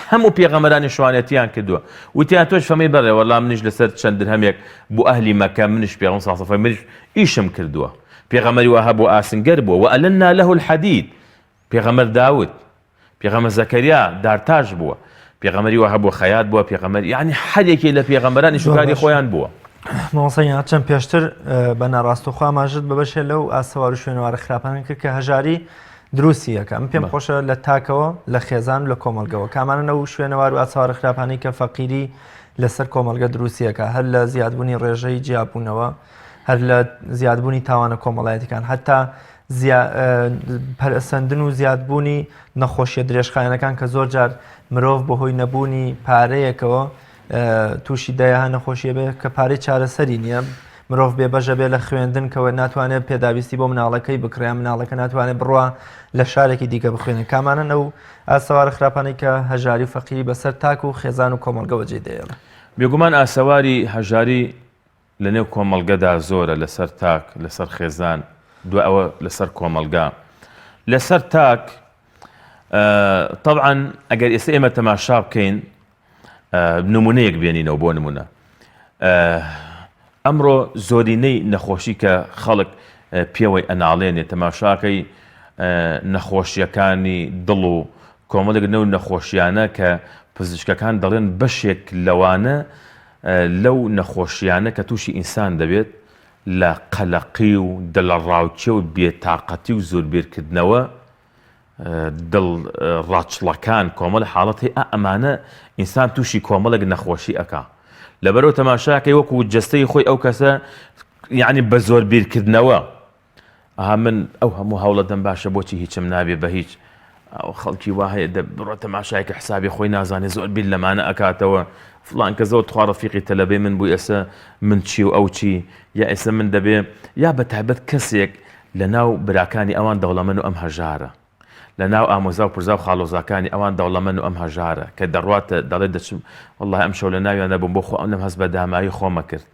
هەموو پێغەمبەرانی شوانەتیان کردووە وتیان تۆش فەرمی بەڵێ وەڵام منیش لەسەر چەند درهەمێک بۆ ئەهلی مەکە منیش پێغەمبەر صلی الله علیه و سلم منیش ئیشم کردووە پێغەمبەری وا هەبوو ئاسنگەر بووە وألنا له الحديد پێغەمبەر داود پێغەمبەر زەکەریا دارتاژ بووە پێغەمبەری وا هەبووە خەیات بووە پێغەمبەر یعنی هەرێکی لە پێغەمبەرانی شوکاری خۆیان بووە مۆسەیان چەند پێشتر بە ناڕاستوخوا ماژت بەبەشێ لەو ئاسەوار و شوێنەوارە خراپانە کرد کە هەژاری دروستی یەکە ئەم پێم خۆشە لە تاکەوە لە خێزان و لە کۆمەڵگەوە کامانە و شوێنەوار و ئاسەوارە خراپانی کە فەقیری لەسەر کۆمەڵگە دروستیەکە هەر لە زیادبوونی ڕێژەی جیاببوونەوە هەر لە زیادبوونی تاوانە کۆمەڵایەتیەکان هەتا پەرسەندن و زیادبوونی نەخۆشیە درێژخایەنەکان کە زۆر جار مرۆڤ بەهۆی نەبوونی پارەیەکەوە تووشی دایها نەخۆشیە بێ کە پارەی چارەسەری نییە مرۆڤ بێبەژە بێ لە خوێندن کەوە ناتوانێت پێداویستی بۆ مناڵەکەی بکڕیان مناڵەکە ناتوانێت بڕوا لە شارێکی دیکە بخوێنێت کامانە نەو ئاسەوارە خراپانەی کە هەژاری و فەقیری بەسەر تاک و خێزان و کۆمەڵگەوە جێدێڵە بێگومان ئاسەواری هەژاری لە نێو کۆمەڵگەدا زۆرە لەسەر تاک لەسەر خێزان دو ئەوە لەسەر کۆمەلگا لەسەر تاک طبعا ئەگەر ئێستا ئێمە تەماشا بکەین نمونەیەک بێنینەوە بۆ نمونە ئەمڕۆ زۆرینەی نەخۆشی کە خەڵک پێوەی ئەناڵێنێ تەماشاکەی نەخۆشیەکانی دڵ و کۆمەڵێک نەو نەخۆشیانە کە پزیشکەکان دەڵێن بەشێک لەوانە لەو نەخۆشیانە کە تووشی ئینسان دەبێت لە قەلەقی و دڵەڕاوچێ و بێتاقەتی و زۆربیرکردنەوە دڵ ڕاچڵەکان کۆمەڵ حاڵەتی ئەمانە ئینسان تووشی کۆمەڵێک نەخۆشی ئەکا لەبەرەوە تەماشاکەی وەکو جەستەی خۆی ئەو کەسە یعنی بە زۆربیرکردنەوە من ئەو هەموو هەوڵەدەم باشە بۆچی هیچم نابێ بە هیچ خەڵکی وا هەیە بڕۆ تەماشایکە حسابی خۆی نازانێت زۆر بیر لەمانە ئەکاتەوە فڵان کە زۆر تخوا ڕەفیقی تەلەبێ من بووی ئێستا من چی و ئەو چی یا ئێستا من دەبێ یا بە تایبەت کەسێک لە ناو براکانی ئەوان دەوڵەمەند و ئەم هەژارە لە ناو ئامۆزا و پرزا و خاڵۆزاکانی ئەوان دەوڵەمەند و ئەم هەژارە کە دەڕواتە دەڵێ دەچم والله ئەم شەو لە ناویانە بووم بۆ خۆ ئەم هەست بە دامایی خۆمە کرد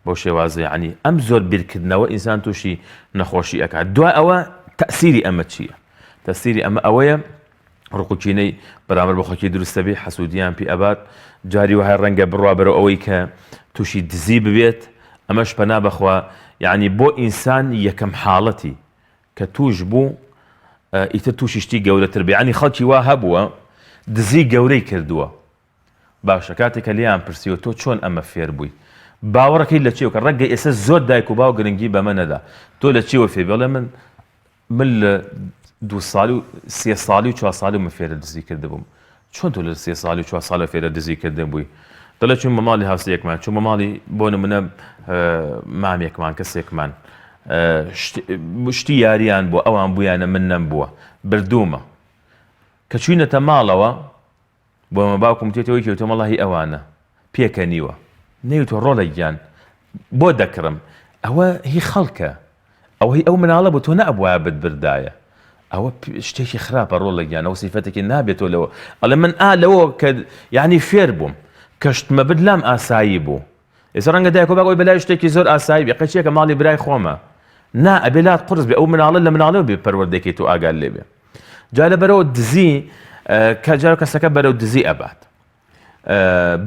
بۆ شێوازە یعنی ئەم زۆر بیرکردنەوە ئینسان تووشی نەخۆشی ئەکات دوای ئەوە تەسیری ئەمە چییە تەسیری ئەمە ئەوەیە ڕقوچینەی بەرامبەر بە خۆکی دروستە بێ حەسوودیان پێ ئەبات جاری وهای ڕەنگە بڕوا بەرەو ئەوەی کە تووشی دزی ببێت ئەمەش پەنا بەخوا یعنی بۆ ئینسان یەکەم حاڵەتی کە توش بوو ئیتر تووشی شتی گەورەتر بێ ینی خەڵکی وا هەبووە دزی گەورەی کردووە باشە کاتێکە لیان پرسیوە تۆ چۆن ئەمە فێر بووی باوەڕەکەی لە چێوکە ڕەنگە ئێستا زۆر دایک و باو گرنگی بەمە نەدا تۆ لە چێوە فێ بڵێ من لە 2 ساڵی و 3 ساڵی و 4 ساڵی من فێرە دزی کرده بووم چۆن تۆ لە 3 ساڵی و 4 ساڵە فێرە دزی کرده بووی دەڵێ چون مەماڵی هاوسەیەکمان چون مەماڵی بۆ نمونە مامێکمان کەسێکمان شتی یاریان بووە ئەوان بوویانە من نەمبووە بردوومە کە چوینەتە ماڵەوە بۆ ئەمە باوکم تێتەوەی کەوتە مەڵی ئەوانە پێکە نیوە نەیوتۆ ڕۆڵە گیان بۆ دەکڕم ئەوە هی خەڵکە ئەوە هی ئەو مناڵە بۆ تۆ نەبووە بتبردایە ئەوە شتێکی خراپە ڕۆڵە گیان ئەو سیفەتێکی نابێتەوە لەوە ئەڵێ من لەوە کە یعنی فێر بووم کەشتمە بد لام ئاسایی بوو ئێستا ڕەنگە دایکۆ باگەوەی بەلای شتێکی زۆر ئاسایی بێ قەچێکە ماڵی برای خۆمە نا ئەبێلات قرس بێ ئەو مناڵە لە مناڵەوە بێ پەروەردەکەی تۆ ئاگال لێ بێ جا لەبەرەوە دزی کە جارە کەسەکە بەرەو دزی ئەبات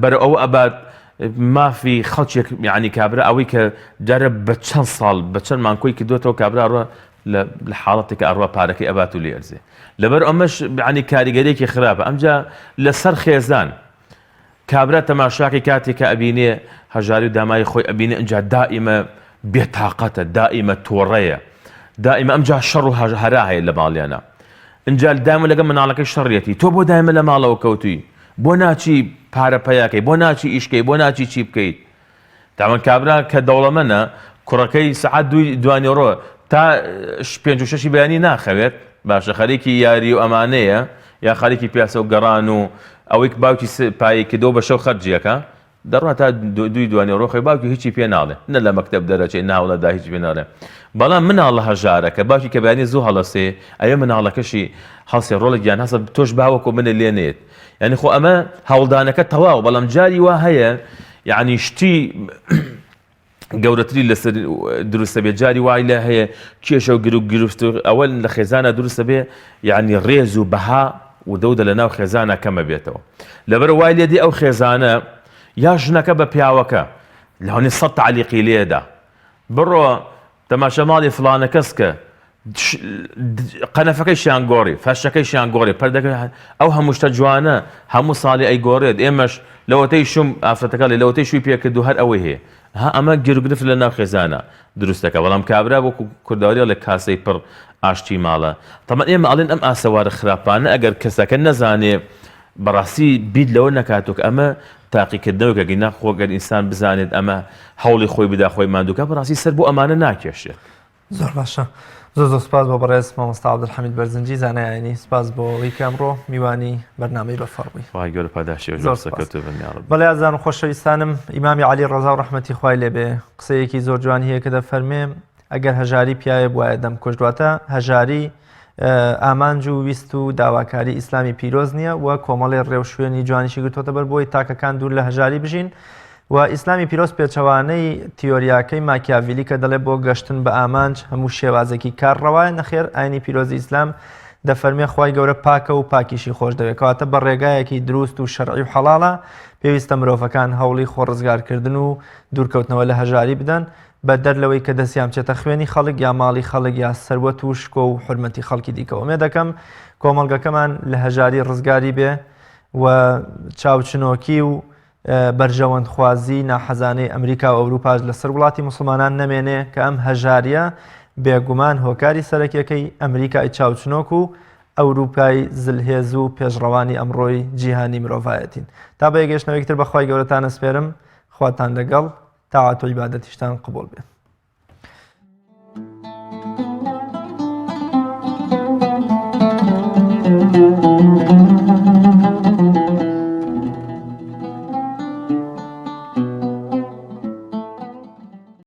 بەرەو ئەوە ئەبات مافی خەڵکێک یعنی کابرا ئەوەی کە جارە بە چەند ساڵ بە چەند مانکۆی کردوێتەوە کابرا ڕوە لە حاڵەتێکە ئەڕوا پارەکەی ئەبات و لێرزێ لەبەر ئەمەش یعنی کاریگەریەکی خراپە ئەمجا لەسەر خێزان کابرا تەماشاکی کاتێکە ئەبینێ هەژاری و دامای خۆی ئەبینێ ئەنجا دائیمە بێتاقەتە دائیمە تۆڕەیە دائیمە ئەمجا شەڕ و هەرا هەیە لە ماڵیانە ئەنجا دائیمە لەگەڵ مناڵەکەی شەڕیەتی تۆ بۆ دائیمە لە ماڵەوە کەوتووی بۆ ناچی پارە پەیاکەی بۆ ناچی ئیشکەی بۆ ناچی چی بکەیت تاوان کابرا کە دەوڵەمەندە کوڕەکەی سەعات 2 ڕۆ تا 5-6 بەیانی ناخەوێت باشە خەریکی یاری و ئەمانەیە یا خەریکی پیاسە و گەڕان و ئەوەی باوکی پایی کردەوە بە شەو خەرجیەکە دەڕات تا 2 ڕۆخی باوکی هیچی پێ ناڵێ نە لە مەکتەب دەرەچێت ناوڵەدا هیچ پێ ناڵێ بەڵام مناڵە هەژارە کە باوکی کە بەیانی زوو هەڵەسێ ئەوێ مناڵەکەشی هەڵسێ ڕۆڵە گیان هەسە تۆش باوەکو منە لێنێت یعنی خۆ ئەمە هەوڵدانەکە تەواو بەڵام جاری وا هەیە یعنی شتی گەورەتری لەسەر دروستە بێ جاری وای لە هەیە کێشە و گرفت ئەوە لە خێزانە دروستە بێ یعنی ڕێز و بەها و دەودە لە ناو خێزانە کەمە بێتەوە لەبەر وای لێدی ئەو خێزانە یا ژنەکە بە پیاوەکە لەوانی 100 تعلیقی لێدا بڕۆ تەماشا ماڵی فڵانە کەس کە قەنەفەکەی شیان گۆڕی فەشەکەی شیان گۆڕی پەردەکە ئەو هەموو شتە جوانە هەموو ساڵی ئەی گۆڕێت ئێمەش لەوەتەی شوم ئافرەتەکە لێ لەوەتەی شووی پێکرد و هەر ئەوەی هەیە ئەمە گرفت لە ناو خێزانە دروستەکە بەڵام کابرا بۆ کورداوەریە لە کاسەی پڕ ئاشتی ماڵە تەمەن ئێمە ئەڵێن ئەم ئاسەوارە خراپانە ئەگەر کەسەکە نەزانێ بەڕاستی بید لەوە نەکاتوکە ئەمە تاقیکردنەوەکە گەینا خۆگەر ئینسان بزانێت ئەمە هەوڵی خۆی بدا خۆی ماندووکە بەڕاستی سەر بۆ ئەمانە ناکێشێت زۆر باشە زۆر سپاس بۆ بەڕێز مامۆستا عەبدولحەمید بەرزنجی زانایانی سپاس بۆ ئەوەی کە ئەمڕۆ میوانی بەرنامەی بەفەڕ بووی. خوای گەورە پاداشی زۆر سەکەوتە بن یا رب. بەڵێ ئازان و خۆشەویستانم ئیمامی عەلی ڕەزا و ڕەحمەتی خوای لێبێ قسەیەکی زۆر جوان هەیە کە دەفەرمێ ئەگەر هەژاری پیاوێ بوایە دەم کوژدواتە هەژاری ئامانج و ویست و داواکاری ئیسلامی پیرۆز نییە و کۆمەڵی ڕێوشوێنی جوانیشی گرتوۆتە بەر بۆی تاکەکان دوور لە هەژاری بژین و ئیسلامی پیرۆز پێچەوانەی تیۆریاکەی ماکیاڤیلی کە دەڵێ بۆ گەشتن بە ئامانج هەموو شێوازێکی کارڕەوایە نەخێر ئاینی پیرۆزی ئیسلام دەفەرمێ خوای گەورە پاکە و پاکیشی خۆش دەوێت کەواتە بە ڕێگایەکی دروست و شەرعی و حەڵاڵە پێویستە مرۆڤەکان هەوڵی خۆڕزگارکردن و دوورکەوتنەوە لە هەژاری بدەن بە دەرلەوەی کە دەستیان بچێتە خوێنی خەڵک یا ماڵی خەڵک یا سەروەت و شکۆ و حورمەتی خەڵکی دیکە ئومێ دەکەم کۆمەڵگەکەمان لە هەژاری ڕزگاری بێ و چاوچنۆکی و بەرژەوەندخوازی ناحەزانەی ئەمریکا و ئەوروپاش لەسەر وڵاتی موسڵمانان نەمێنێ کە ئەم هەژاریە بێگومان هۆکاری سەرەکیەکەی ئەمریکای چاوچنۆک و ئەوروپای زلهێز و پێشڕەوانی ئەمڕۆی جیهانی مرۆڤایەتین تا بە یەگەشتنەوەیەکتر بەخوای گەورەتان ئەسپێرم خواتان لەگەڵ تاعات و عیبادەتیشتان قبول بێت.